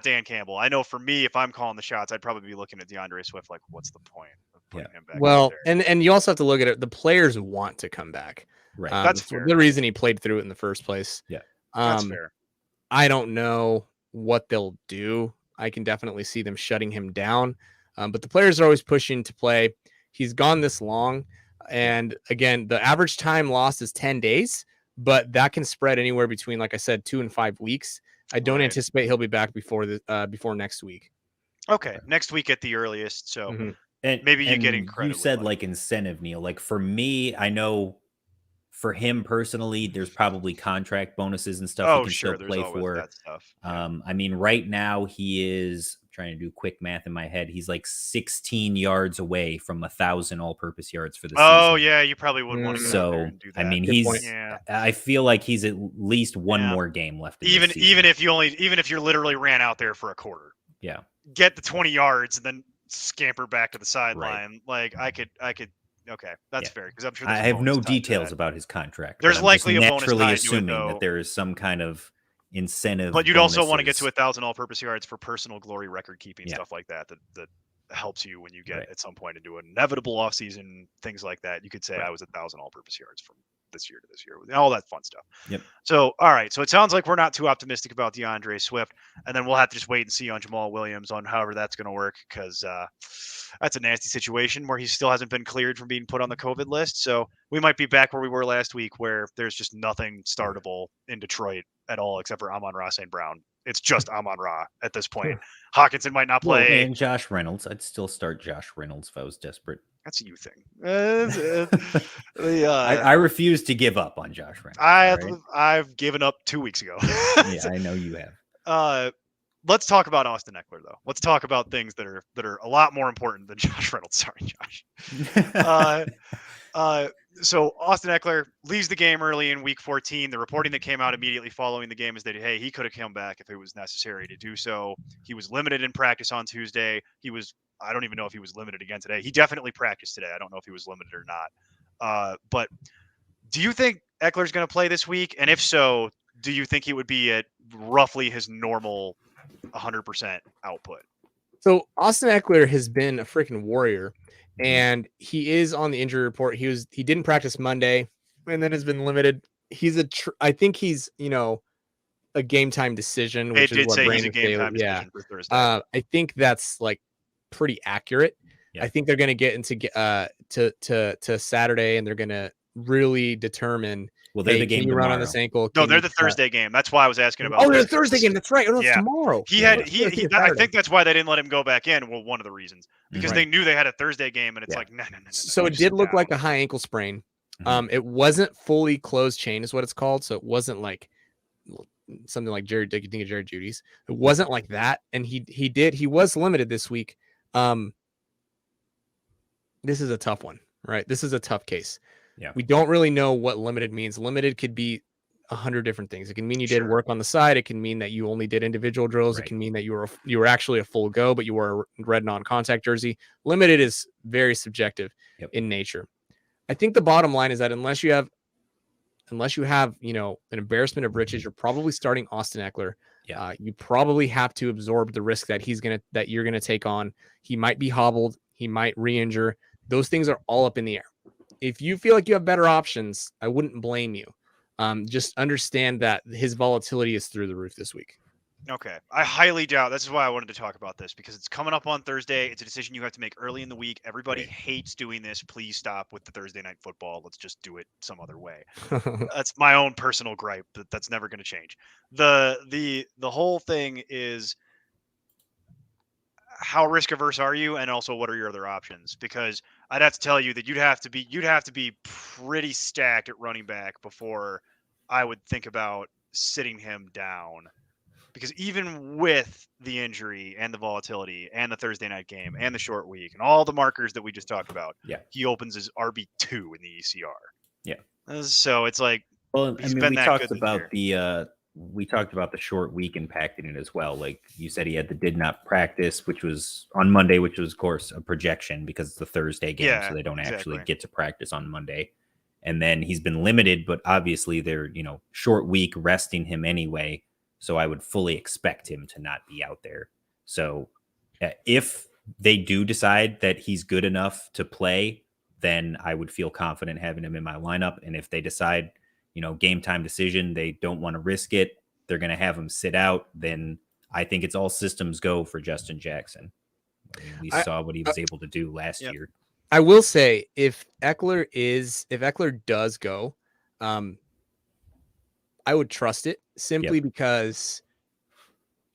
Dan Campbell. I know for me, if I'm calling the shots, I'd probably be looking at DeAndre Swift like, what's the point of putting him back. Well, out there. and you also have to look at it. The players want to come back. Right. That's for fair. the reason he played through it in the first place. Yeah. That's fair. I don't know what they'll do. I can definitely see them shutting him down. But the players are always pushing to play. He's gone this long. And again, the average time lost is 10 days, but that can spread anywhere between, like I said, 2 and 5 weeks. I don't anticipate he'll be back before next week. Okay. Next week at the earliest. So and maybe you get incredible. You said like incentive, Neil. Like for me, I know for him personally, there's probably contract bonuses and stuff he can still play for. That stuff. I mean, right now he is trying to do quick math in my head. He's like 16 yards away from 1,000 all-purpose yards for the season. Oh yeah, you probably would want to go there and do that. I mean, Good I feel like he's at least one more game left. Even if you literally ran out there for a quarter. Yeah. Get the 20 yards and then scamper back to the sideline. Right. Like I could. Okay, that's fair because I'm sure I have no details about his contract. There's likely a bonus naturally tied assuming to it, that there is some kind of incentive. But you'd also want to get to 1,000 all-purpose yards for personal glory, record keeping, stuff like that. That helps you when you get at some point into an inevitable offseason, things like that. You could say I was 1,000 all-purpose yards from this year to this year, all that fun stuff. Yep. So, all right. So it sounds like we're not too optimistic about DeAndre Swift, and then we'll have to just wait and see on Jamal Williams on however that's going to work because that's a nasty situation where he still hasn't been cleared from being put on the COVID list. So we might be back where we were last week, where there's just nothing startable in Detroit at all except for Amon-Ra St. Brown. It's just Amon-Ra at this point. Hawkinson might not play. And Josh Reynolds. I'd still start Josh Reynolds if I was desperate. That's a you thing. I refuse to give up on Josh Reynolds. I've given up 2 weeks ago. Yeah, I know you have. Let's talk about Austin Eckler, though. Let's talk about things that are a lot more important than Josh Reynolds. Sorry, Josh. So Austin Eckler leaves the game early in week 14. The reporting that came out immediately following the game is that, hey, he could have come back if it was necessary to do so. He was limited in practice on Tuesday. I don't even know if he was limited again today. He definitely practiced today. I don't know if he was limited or not. But do you think Eckler's going to play this week? And if so, do you think he would be at roughly his normal 100% output? So Austin Eckler has been a freaking warrior, and he is on the injury report. He didn't practice Monday, and then has been limited. I think he's a game time decision. Which is what Brandon decision for Thursday. I think that's like pretty accurate. Yeah. I think they're going to get into to Saturday, and they're going to really determine. Well, they're the game can you run on this ankle? No, they're the Thursday game. That's why I was asking about. Oh, they're the Thursday game. That's right. Oh, it's tomorrow. I think that's why they didn't let him go back in. Well, one of the reasons because they knew they had a Thursday game, and it's like no. So it did look like a high ankle sprain. It wasn't fully closed chain, is what it's called. So it wasn't like something like Jerry Judy's. It wasn't like that, and he was limited this week. This is a tough one, right? This is a tough case. Yeah. We don't really know what limited means. Limited could be 100 different things. It can mean you did work on the side. It can mean that you only did individual drills. Right. It can mean that you were actually a full go, but you wore a red non-contact jersey. Limited is very subjective in nature. I think the bottom line is that unless you have, an embarrassment of riches, you're probably starting Austin Eckler. Yeah. You probably have to absorb the risk that you're gonna take on. He might be hobbled. He might re-injure. Those things are all up in the air. If you feel like you have better options, I wouldn't blame you. Just understand that his volatility is through the roof this week. Okay. I highly doubt. This is why I wanted to talk about this, because it's coming up on Thursday. It's a decision you have to make early in the week. Everybody hates doing this. Please stop with the Thursday night football. Let's just do it some other way. That's my own personal gripe. That's never going to change. The whole thing is, how risk averse are you, and also what are your other options? Because I'd have to tell you that you'd have to be pretty stacked at running back before I would think about sitting him down. Because even with the injury and the volatility and the Thursday night game and the short week and all the markers that we just talked about, he opens as RB2 in the ECR. Yeah. So it's like, well, I mean, we talked about the short week impacting it as well. Like you said, he did not practice, which was on Monday, which was of course a projection because it's the Thursday game, so they don't actually get to practice on Monday. And then he's been limited, but obviously they're short week resting him anyway. So I would fully expect him to not be out there. So if they do decide that he's good enough to play, then I would feel confident having him in my lineup. And if they decide, game time decision, they don't want to risk it, they're going to have him sit out, then I think it's all systems go for Justin Jackson. I mean, we saw what he was able to do last year. I will say if Eckler does go, I would trust it simply because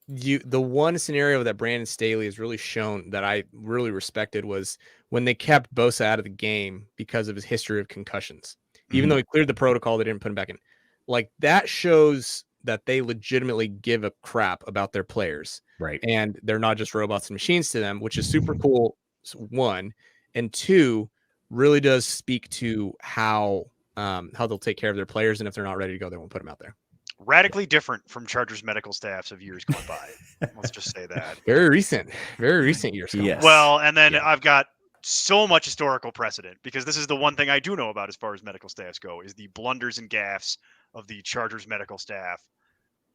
the one scenario that Brandon Staley has really shown that I really respected was when they kept Bosa out of the game because of his history of concussions. Even though he cleared the protocol, they didn't put him back in. Like, that shows that they legitimately give a crap about their players. Right. And they're not just robots and machines to them, which is super cool. One. And two, really does speak to how they'll take care of their players. And if they're not ready to go, they won't put them out there. Radically different from Chargers medical staffs of years gone by. Let's just say that. Very recent years. Yes. Well, and then I've got so much historical precedent, because this is the one thing I do know about as far as medical staffs go, is the blunders and gaffes of the Chargers medical staff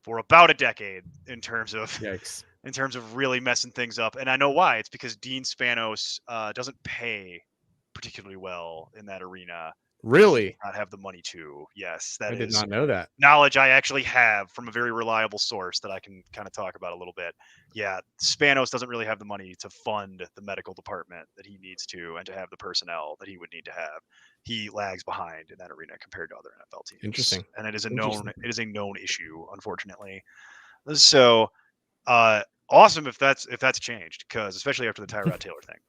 for about a decade in terms of really messing things up. And I know why. It's because Dean Spanos doesn't pay particularly well in that arena. Really? Not have the money to. Yes, I did not know that. Knowledge I actually have from a very reliable source that I can kind of talk about a little bit. Yeah, Spanos doesn't really have the money to fund the medical department that he needs to, and to have the personnel that he would need to have. He lags behind in that arena compared to other NFL teams. Interesting. And it is a known issue, unfortunately. So awesome if that's changed, because especially after the Tyrod Taylor thing.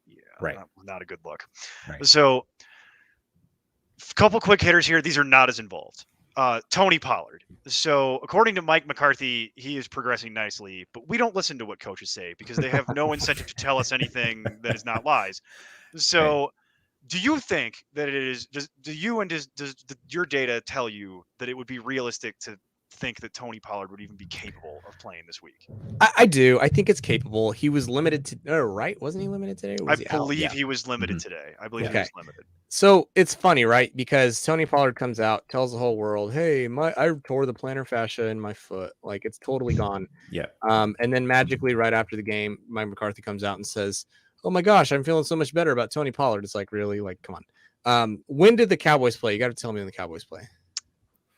Yeah, right. Not a good look. Right. So a couple quick hitters here. These are not as involved. Tony Pollard. So according to Mike McCarthy, he is progressing nicely, but we don't listen to what coaches say because they have no incentive to tell us anything that is not lies. So do you think that it is, does your data tell you that it would be realistic to think that Tony Pollard would even be capable of playing this week? I do. I think it's capable. He was limited to, right? Wasn't he limited today? I believe he was limited today. I believe he was limited. So it's funny, right? Because Tony Pollard comes out, tells the whole world, "Hey, I tore the plantar fascia in my foot. Like, it's totally gone." Yeah. And then magically, right after the game, Mike McCarthy comes out and says, "Oh my gosh, I'm feeling so much better about Tony Pollard." It's like, really? Like, come on. When did the Cowboys play? You got to tell me when the Cowboys play.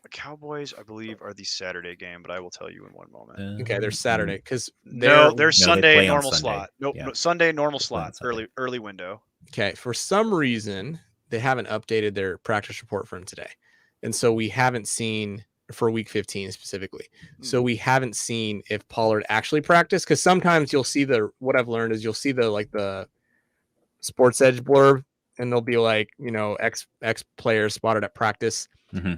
The Cowboys, I believe, are the Saturday game, but I will tell you in one moment. Okay, they're Saturday because they're Sunday normal Sunday. slot. Nope, no, Sunday normal slot. Early window. Okay, for some reason they haven't updated their practice report for him today, and so we haven't seen for week 15 specifically. So we haven't seen if Pollard actually practiced, because sometimes you'll see what I've learned is you'll see the Sports Edge blurb, and they'll be like, X players spotted at practice.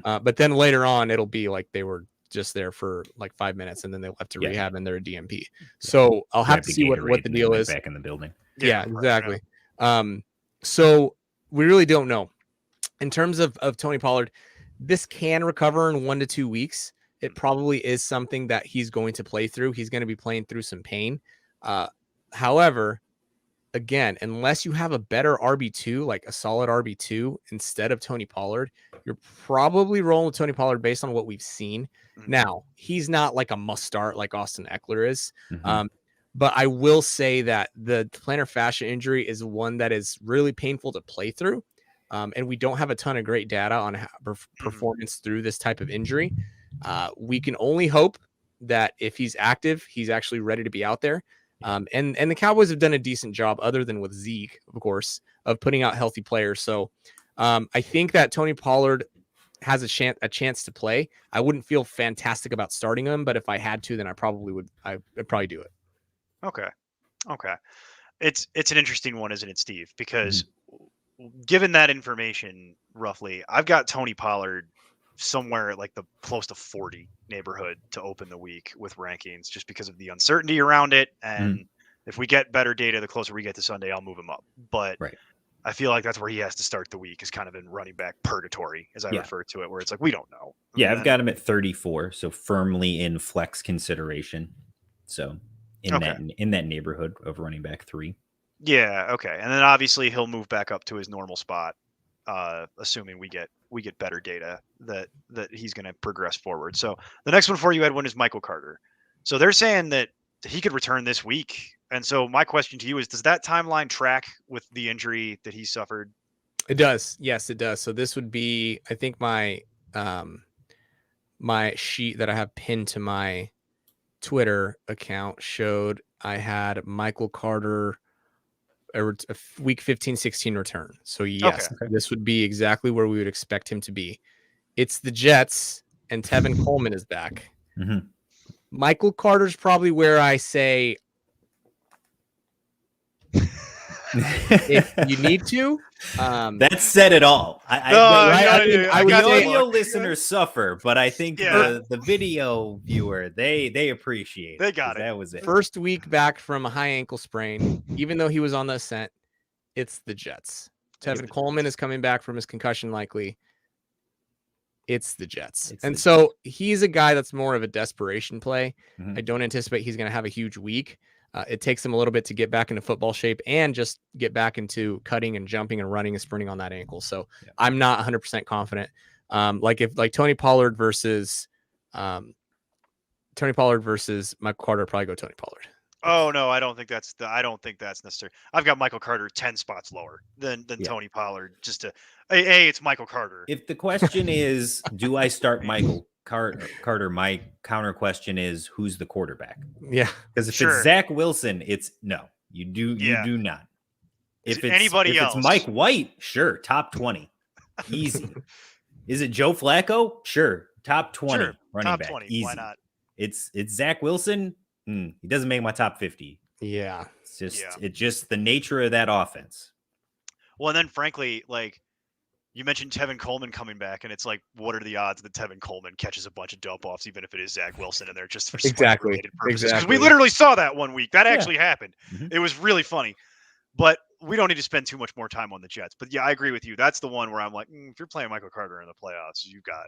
But then later on, it'll be like they were just there for like 5 minutes and then they left to rehab and they're a DMP. So I'll have to see what the deal is. Back in the building. Yeah, exactly. So we really don't know. In terms of Tony Pollard, this can recover in 1 to 2 weeks. It probably is something that he's going to play through. He's going to be playing through some pain. However, again, unless you have a better RB2, like a solid RB2 instead of Tony Pollard, you're probably rolling with Tony Pollard based on what we've seen. Now, he's not like a must start like Austin Eckler is. But I will say that the plantar fascia injury is one that is really painful to play through. And we don't have a ton of great data on performance through this type of injury. We can only hope that if he's active, he's actually ready to be out there. And the Cowboys have done a decent job, other than with Zeke, of course, of putting out healthy players. So I think that Tony Pollard has a chance to play. I wouldn't feel fantastic about starting him, but if I had to, then I probably would. I'd probably do it. Okay. It's an interesting one, isn't it, Steve? Because given that information, roughly, I've got Tony Pollard somewhere at like the close to 40 neighborhood to open the week with rankings, just because of the uncertainty around it. And if we get better data, the closer we get to Sunday, I'll move him up. But I feel like that's where he has to start the week, is kind of in running back purgatory, as I refer to it, where it's like, we don't know. Yeah, I've got him at 34, so firmly in flex consideration. So in that neighborhood of running back 3. Yeah, okay. And then obviously he'll move back up to his normal spot, assuming we get better data that he's going to progress forward. So the next one for you, Edwin, is Michael Carter. So they're saying that he could return this week And so my question to you is, does that timeline track with the injury that he suffered? It does. Yes, it does. So this would be, I think my my sheet that I have pinned to my Twitter account showed I had Michael Carter a week 15-16 return. So yes, this would be exactly where we would expect him to be. It's the Jets and Tevin Coleman is back. Mm-hmm. Michael Carter's probably where I say if you need to. That said it all. I would say audio listeners suffer, but I think the video viewer, they appreciate it. They got it. That was it. First week back from a high ankle sprain, even though he was on the ascent, it's the Jets. Tevin Coleman is coming back from his concussion likely. It's the Jets. So he's a guy that's more of a desperation play. Mm-hmm. I don't anticipate he's going to have a huge week. It takes him a little bit to get back into football shape and just get back into cutting and jumping and running and sprinting on that ankle. So I'm not 100% confident. Like Tony Pollard versus Michael Carter, probably go Tony Pollard. Oh no, I don't think that's necessary. I've got Michael Carter 10 spots lower than Tony Pollard. Just to it's Michael Carter. If the question is, do I start Michael Carter, my counter question is, who's the quarterback? Yeah, because if it's Zach Wilson, it's no. You do not. If it's anybody else, it's Mike White, sure, top 20, easy. Is it Joe Flacco? Sure, top 20 running top back, 20. easy. Why not? It's Zach Wilson. He doesn't make my top 50. Yeah, it's just the nature of that offense. Well, and then frankly, like you mentioned Tevin Coleman coming back, and it's like, what are the odds that Tevin Coleman catches a bunch of dump offs, even if it is Zach Wilson in there, just for related purposes? Because we literally saw that one week. That actually happened. Mm-hmm. It was really funny. But we don't need to spend too much more time on the Jets. But yeah, I agree with you. That's the one where I'm like, if you're playing Michael Carter in the playoffs, you've got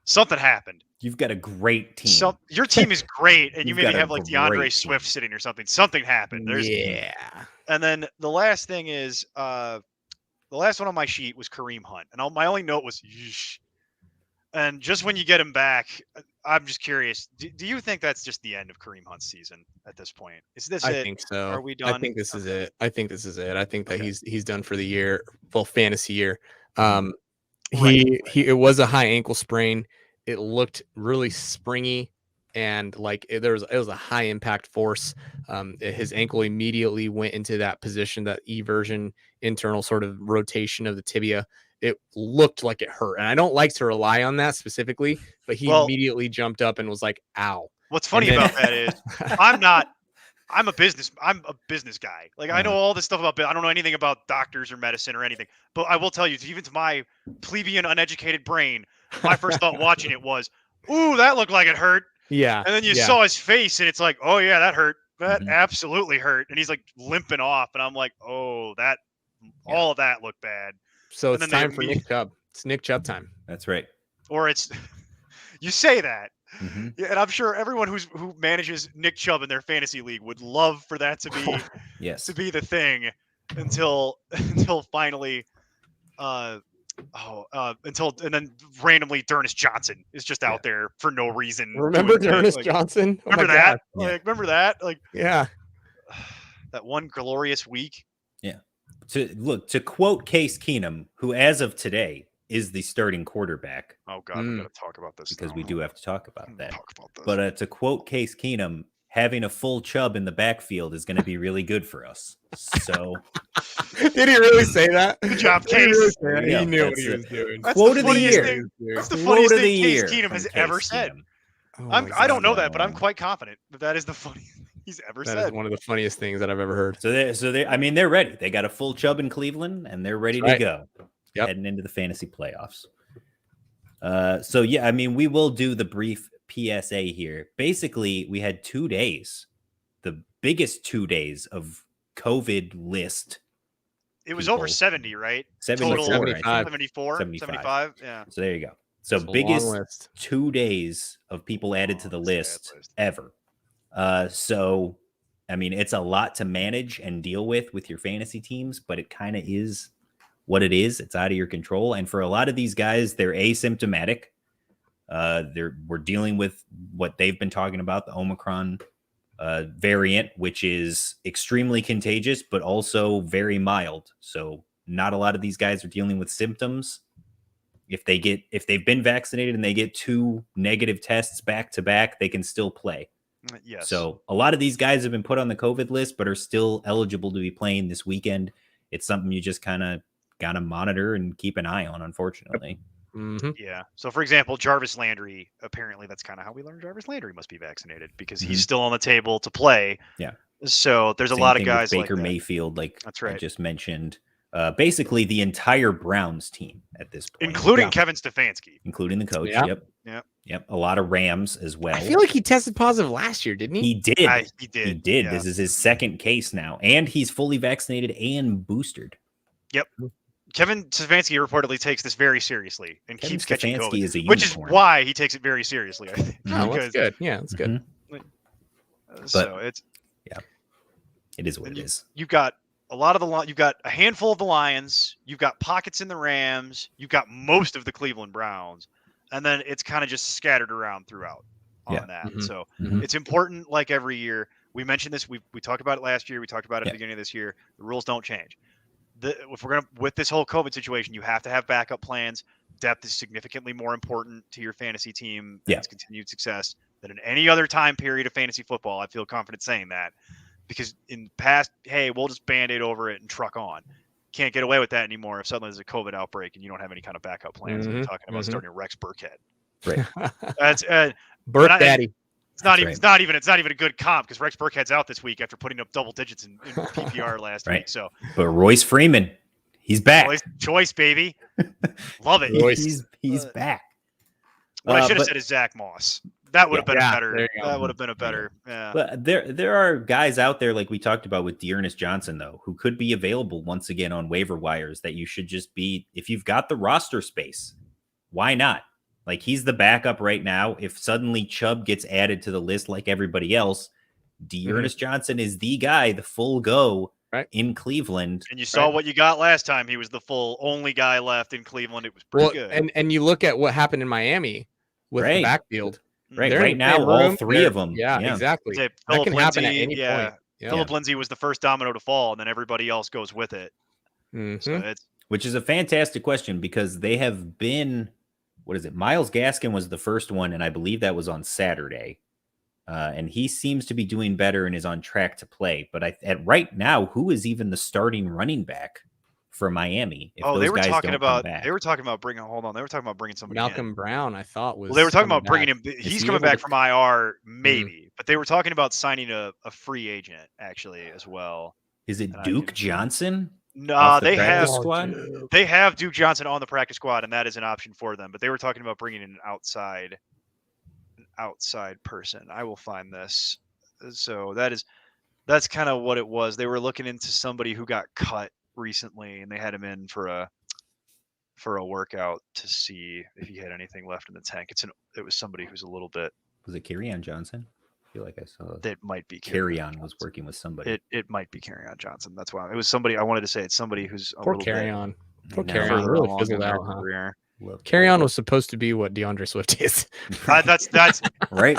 something happened. You've got a great team. So your team is great, and you maybe have like DeAndre Swift sitting or something. Something happened. And then the last thing is, the last one on my sheet was Kareem Hunt, and my only note was, yeesh. And just when you get him back, I'm just curious. Do you think that's just the end of Kareem Hunt's season at this point? Is this it? I think so. Are we done? I think this is it. I think that he's done for the year. Well, fantasy year. It was a high ankle sprain. It looked really springy, and like it was a high impact force. His ankle immediately went into that position, that eversion, internal sort of rotation of the tibia. It looked like it hurt, and I don't like to rely on that specifically, but he immediately jumped up and was like, "Ow!" What's funny about that is I'm a business guy. Like I know all this stuff about, I don't know anything about doctors or medicine or anything, but I will tell you, even to my plebeian, uneducated brain, my first thought watching it was, "Ooh, that looked like it hurt." Yeah. And then you saw his face, and it's like, "Oh yeah, that hurt. That absolutely hurt." And he's like limping off, and I'm like, "Oh, all of that looked bad." So it's time for Nick Chubb. It's Nick Chubb time. That's right. Or it's you say that. Mm-hmm. Yeah, and I'm sure everyone who manages Nick Chubb in their fantasy league would love for that to be to be the thing until finally and then randomly D'Ernest Johnson is just out there for no reason. Remember D'Ernest Johnson? Remember that? Remember that? Like yeah. That one glorious week. Yeah. To quote Case Keenum, who as of today is the starting quarterback. Oh God, we got to talk about this because we do have to talk about that. But to quote Case Keenum, having a full Chubb in the backfield is going to be really good for us. So, did he really say that? Good job, Case. He knew what he was doing. That's quote of the year. That's the funniest thing Case Keenum has ever said. I don't know that, but I'm quite confident that is the funniest thing he's ever said. That is one of the funniest things that I've ever heard. So they're ready. They got a full Chubb in Cleveland, and they're ready to go. Yep. Heading into the fantasy playoffs. We will do the brief PSA here. Basically, we had 2 days, the biggest 2 days of COVID list. It was over 70, right? 74, 75. Yeah. So there you go. So biggest 2 days of people added to the list ever. It's a lot to manage and deal with your fantasy teams, but it kind of is what it is. It's out of your control. And for a lot of these guys, they're asymptomatic. We're dealing with what they've been talking about, the Omicron variant, which is extremely contagious, but also very mild. So not a lot of these guys are dealing with symptoms. If they've been vaccinated and they get 2 negative tests back to back, they can still play. Yes. So a lot of these guys have been put on the COVID list, but are still eligible to be playing this weekend. It's something you just kind of got to monitor and keep an eye on, unfortunately. Mm-hmm. Yeah. So, for example, Jarvis Landry, apparently that's kind of how we learned Jarvis Landry must be vaccinated because he's still on the table to play. Yeah. So there's Same a lot of thing with guys Baker like that. Mayfield, like That's right. I just mentioned. Basically the entire Browns team at this point. Including Kevin Stefanski. Including the coach. Yeah. Yep. A lot of Rams as well. I feel like he tested positive last year, didn't he? He did. He did. He did. Yeah. This is his second case now. And he's fully vaccinated and boosted. Yep. Kevin Stefanski reportedly takes this very seriously and Kevin keeps catching Stefanski COVID, is a which is unicorn. why he takes it very seriously, I think. Oh, that's good. Yeah, that's good. So it's it is what it is. You've got a lot of you've got a handful of the Lions, you've got pockets in the Rams, you've got most of the Cleveland Browns, and then it's kind of just scattered around throughout on that. Mm-hmm. So it's important, like every year. We mentioned this. We talked about it last year. We talked about it at the beginning of this year. The rules don't change. If we're with this whole COVID situation, you have to have backup plans. Depth is significantly more important to your fantasy team and its continued success than in any other time period of fantasy football. I feel confident saying that because in the past, hey, we'll just Band-Aid over it and truck on. Can't get away with that anymore if suddenly there's a COVID outbreak and you don't have any kind of backup plans. You're talking about starting Rex Burkhead. Right. That's Burke Daddy. It's not even a good comp because Rex Burkhead's out this week after putting up double digits in PPR last week. So, but Royce Freeman, he's back. Choice, baby. Love it. He's back. What I should have said is Zach Moss. That would have been a better. There you go. That would have been a better. Yeah. But there are guys out there like we talked about with Dearness Johnson though, who could be available once again on waiver wires that you should just be if you've got the roster space, why not? Like he's the backup right now. If suddenly Chubb gets added to the list like everybody else, Dearness Johnson is the guy, the full go in Cleveland. And you saw what you got last time. He was the full only guy left in Cleveland. It was pretty good. And you look at what happened in Miami with the backfield. Right now, all three of them. Yeah, exactly. That can happen at any point. Yeah. Phillip Lindsay was the first domino to fall, and then everybody else goes with it. So which is a fantastic question because they have been, what is it? Myles Gaskin was the first one, and I believe that was on Saturday. And he seems to be doing better and is on track to play. But at right now, who is even the starting running back for Miami? They were talking about bringing. Hold on, they were talking about bringing somebody. Malcolm Brown, I thought was. Well, they were talking about bringing him. He's coming back from IR, maybe. But they were talking about signing a free agent actually as well. Is it Duke Johnson? No, they have Duke Johnson on the practice squad, and that is an option for them. But they were talking about bringing in an outside person. I will find this. So that's kind of what it was. They were looking into somebody who got cut recently, and they had him in for a workout to see if he had anything left in the tank. It was somebody who's a little bit. Was it Kerryon Johnson? I feel like I saw that might be Kerryon was working with somebody. It might be Kerryon Johnson. That's why it was somebody. I wanted to say it's somebody who's a little Kerryon. Poor Kerryon really fizzled out. Huh? Kerryon was supposed to be what DeAndre Swift is. That's right.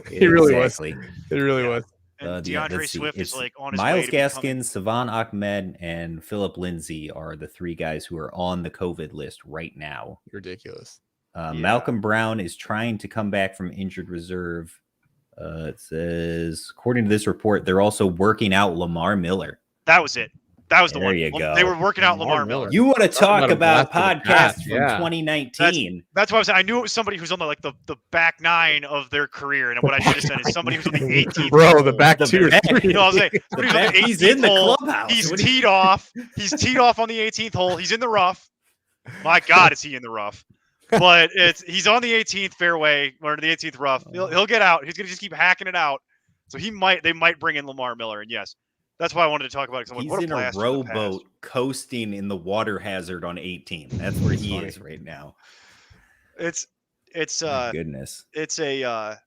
He really was. It really was. And DeAndre Swift is like on his Myles way Gaskin, Savon Ahmed, and Phillip Lindsay are the three guys who are on the COVID list right now. Ridiculous. Malcolm Brown is trying to come back from injured reserve. It says, according to this report, they're also working out Lamar Miller. That was it. That was the there one. You go. They were working out Lamar Miller. You want to talk about podcasts from 2019? That's why I was saying. I knew it was somebody who's on the back nine of their career, and what I should have said is somebody who's on the 18th. Bro, the back two. No, I was saying he's in the clubhouse. He's teed off. He's teed off on the 18th hole. He's in the rough. My God, is he in the rough? But he's on the 18th fairway or the 18th rough. He'll get out. He's gonna just keep hacking it out. So they might bring in Lamar Miller, and yes. That's why I wanted to talk about it. He's in a rowboat coasting in the water hazard on 18. That's where he is right now. It's goodness. It's a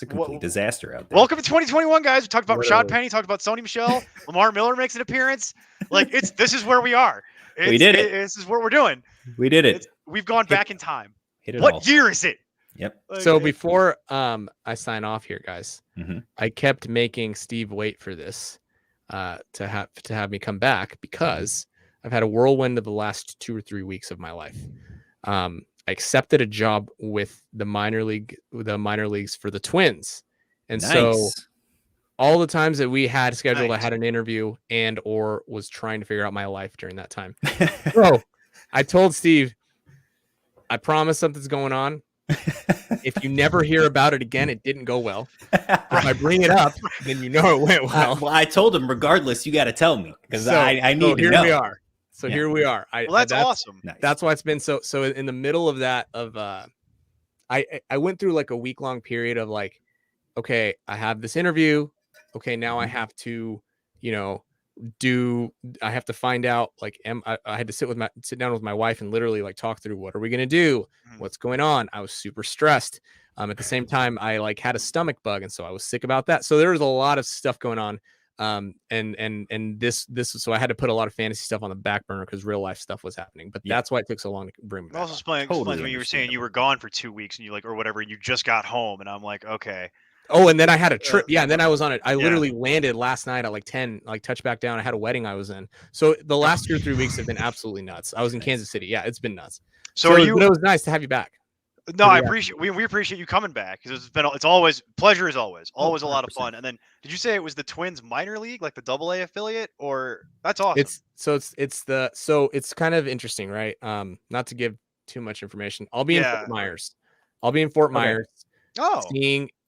complete disaster out there. Welcome to 2021, guys. We talked about Rashad Penny, talked about Sony Michel. Lamar Miller makes an appearance. Like this is where we are. We did it. This is what we're doing. We did it. We've gone back in time. Hit it what all. year is it? Yep. So before I sign off here, guys, Mm-hmm. I kept making Steve wait for this to have me come back because I've had a whirlwind of the last 2 or 3 weeks of my life. I accepted a job with the minor leagues for the Twins, and so all the times that we had scheduled, I had an interview and or was trying to figure out my life during that time. So I told Steve, I promise something's going on. If you never hear about it again, it didn't go well. If I bring it up, then you know it went well. Well, I told him, regardless, you got to tell me because I need to know. Here we are. So here we are. That's awesome. Nice. That's why it's been so in the middle of that I went through like a week-long period of like, okay, I have this interview. Okay, now I have to, I have to find out, like, I had to sit down with my wife and literally like talk through what are we going to do? What's going on? I was super stressed. At the same time, I like had a stomach bug. And so I was sick about that. So there was a lot of stuff going on. And this, so I had to put a lot of fantasy stuff on the back burner because real life stuff was happening, but that's why it took so long to bring me back. Also explains when you were saying you were gone for 2 weeks and you like, or whatever, and you just got home. And I'm like, okay. Oh, and then I had a trip. Yeah. And then I was on it. I literally landed last night at like 10, like touched back down. I had a wedding I was in. So the last 2 or 3 weeks have been absolutely nuts. I was in Kansas City. Yeah. It's been nuts. So it was nice to have you back. No, I appreciate, we appreciate you coming back because it's always pleasure is always a lot of fun. And then did you say it was the Twins minor league, like the AA affiliate, or that's awesome? It's kind of interesting, right? Not to give too much information. I'll be in Fort Myers. Oh,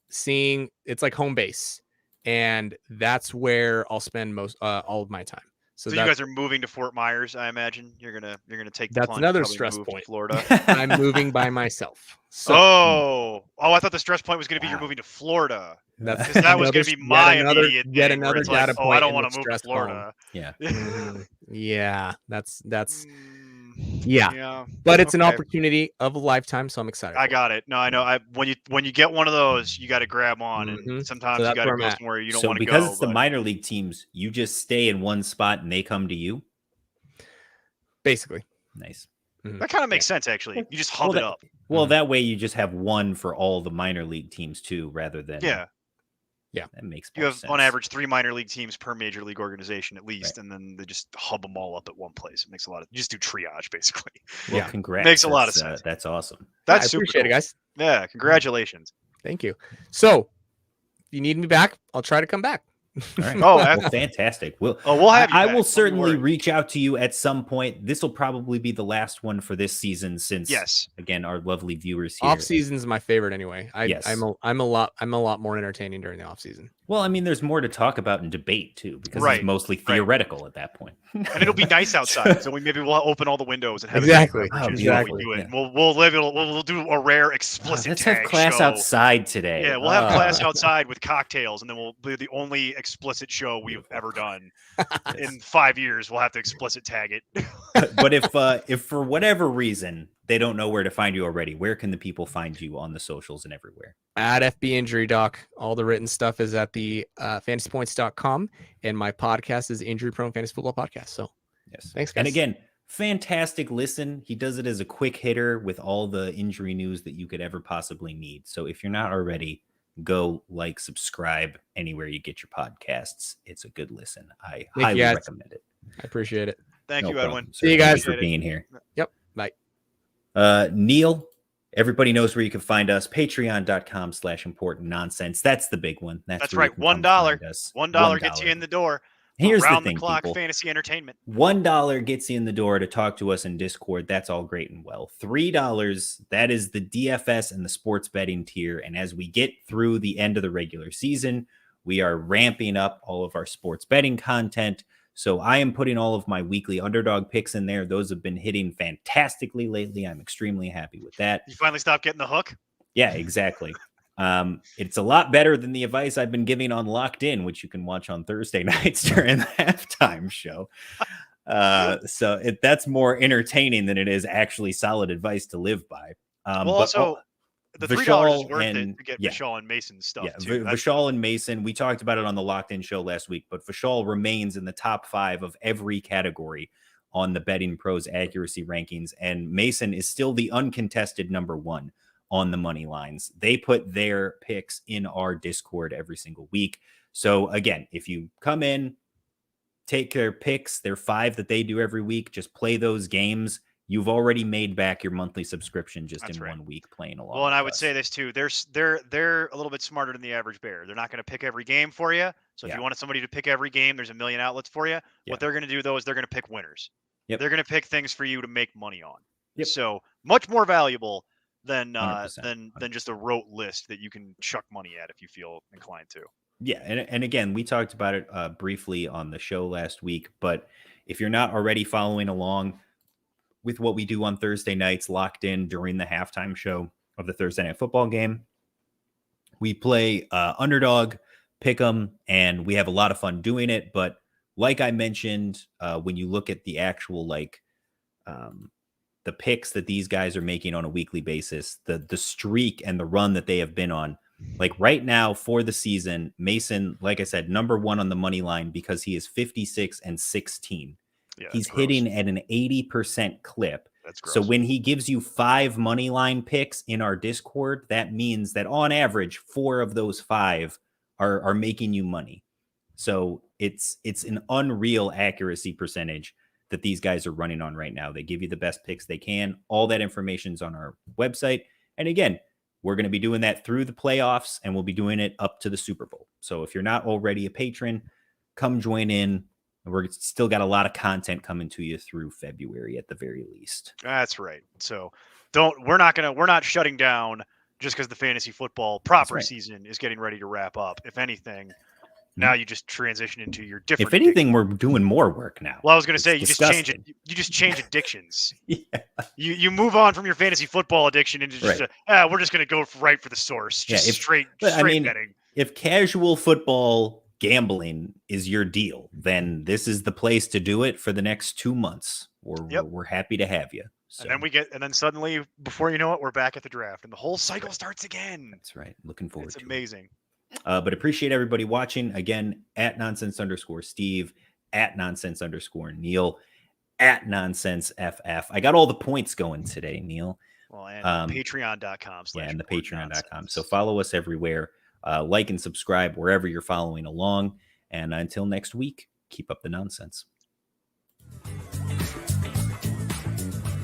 seeing it's like home base, and that's where I'll spend all of my time. So you guys are moving to Fort Myers, I imagine. You're gonna take the that's plunge, another stress point. Florida. I'm moving by myself. So, I thought the stress point was gonna be you're moving to Florida. That was gonna be my immediate yet another data point. I don't want to move to Florida. Yeah. Yeah, that's yeah. But it's an opportunity of a lifetime, so I'm excited. I got it. No, I know. When you get one of those, you got to grab on, and sometimes you got to go somewhere you don't want to go. So because it's the minor league teams, you just stay in one spot and they come to you. Basically, nice. That kind of makes sense, actually. You just hub it up. Well, that way you just have one for all the minor league teams too, rather than Yeah, that makes you have sense. On average 3 minor league teams per major league organization at least, and then they just hub them all up at one place. It makes you just do triage basically. Well, congrats. Makes a lot of sense. That's awesome. That's I super appreciate it, guys. Yeah, congratulations. Thank you. So, if you need me back, I'll try to come back. All right. Well, fantastic. We'll have you I back. will certainly reach out to you at some point. This will probably be the last one for this season, since again, our lovely viewers here. Off season is my favorite anyway. I'm a lot more entertaining during the off season. Well, I mean, there's more to talk about and debate too, because it's mostly theoretical at that point. And it'll be nice outside, so we'll open all the windows and have exactly. We do it. Yeah. We'll do a rare explicit. Let's have class outside today. Yeah, we'll have class outside with cocktails, and then we'll be the only explicit show we've ever done. In 5 years, we'll have to explicit tag it. But if for whatever reason they don't know where to find you already, where can the people find you on the socials and everywhere? At FB Injury Doc. All the written stuff is at the fantasypoints.com, and my podcast is Injury Prone Fantasy Football Podcast. So yes, thanks, guys. And again, fantastic listen. He does it as a quick hitter with all the injury news that you could ever possibly need. So if you're not already, go subscribe anywhere you get your podcasts. It's a good listen. I highly recommend it. I appreciate it. Thank you, Edwin. See you guys for being here. Yep. Bye. Neil, everybody knows where you can find us. Patreon.com/important nonsense. That's the big one. That's right. $1. $1 gets you in the door. Here's Around the thing, the clock people. Fantasy entertainment. $1 gets you in the door to talk to us in Discord. That's all great and well. $3, that is the DFS and the sports betting tier. And as we get through the end of the regular season, we are ramping up all of our sports betting content. So I am putting all of my weekly underdog picks in there. Those have been hitting fantastically lately. I'm extremely happy with that. You finally stopped getting the hook? Yeah, exactly. It's a lot better than the advice I've been giving on Locked In, which you can watch on Thursday nights during the halftime show. So that's more entertaining than it is actually solid advice to live by. The $3 is worth it to get Vishal and Mason's stuff. Yeah, Vishal and Mason. We talked about it on the Locked In show last week, but Vishal remains in the top 5 of every category on the Betting Pros accuracy rankings, and Mason is still the uncontested number 1 on the money lines. They put their picks in our Discord every single week. So again, if you come in, take their picks, their 5 that they do every week, just play those games. You've already made back your monthly subscription just in 1 week playing along. Well, and I would say this too. They're a little bit smarter than the average bear. They're not going to pick every game for you. So if you wanted somebody to pick every game, there's a million outlets for you. What they're going to do though is they're going to pick winners. They're going to pick things for you to make money on. So much more valuable than just a rote list that you can chuck money at if you feel inclined to. Yeah, and again, we talked about it briefly on the show last week, but if you're not already following along with what we do on Thursday nights, locked in during the halftime show of the Thursday night football game, we play underdog, pick 'em, and we have a lot of fun doing it. But like I mentioned, when you look at the actual the picks that these guys are making on a weekly basis, the streak and the run that they have been on, like right now for the season, Mason, like I said, number 1 on the money line because he is 56-16. Yeah, he's hitting at an 80% clip. That's gross. So when he gives you 5 money line picks in our Discord, that means that on average, 4 of those 5 are making you money. So it's an unreal accuracy percentage that these guys are running on right now. They give you the best picks they can. All that information's on our website. And again, we're going to be doing that through the playoffs, and we'll be doing it up to the Super Bowl. So if you're not already a patron, come join in. We're still got a lot of content coming to you through February at the very least. That's right. So we're not shutting down just because the fantasy football proper season is getting ready to wrap up. If anything, now you just transition into your different. If anything, we're doing more work now. Well, I was going to say you just change addictions. You move on from your fantasy football addiction into just we're just going to go right for the source. Just straight betting. If casual football gambling is your deal, then this is the place to do it for the next 2 months. We're happy to have you. So. And then suddenly, before you know it, we're back at the draft, and the whole cycle starts again. That's right. Looking forward to it. It's amazing. But appreciate everybody watching. Again, at @nonsense_Steve, at @nonsense_Neil, at @nonsenseFF. I got all the points going today, Neil. Well, and patreon.com. And the patreon.com. So follow us everywhere. Like and subscribe wherever you're following along. And until next week, keep up the nonsense.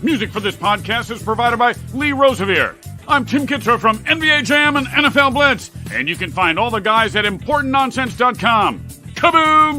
Music for this podcast is provided by Lee Rosevere. I'm Tim Kitzer from NBA Jam and NFL Blitz, and you can find all the guys at IMportantNonsense.com. Kaboom!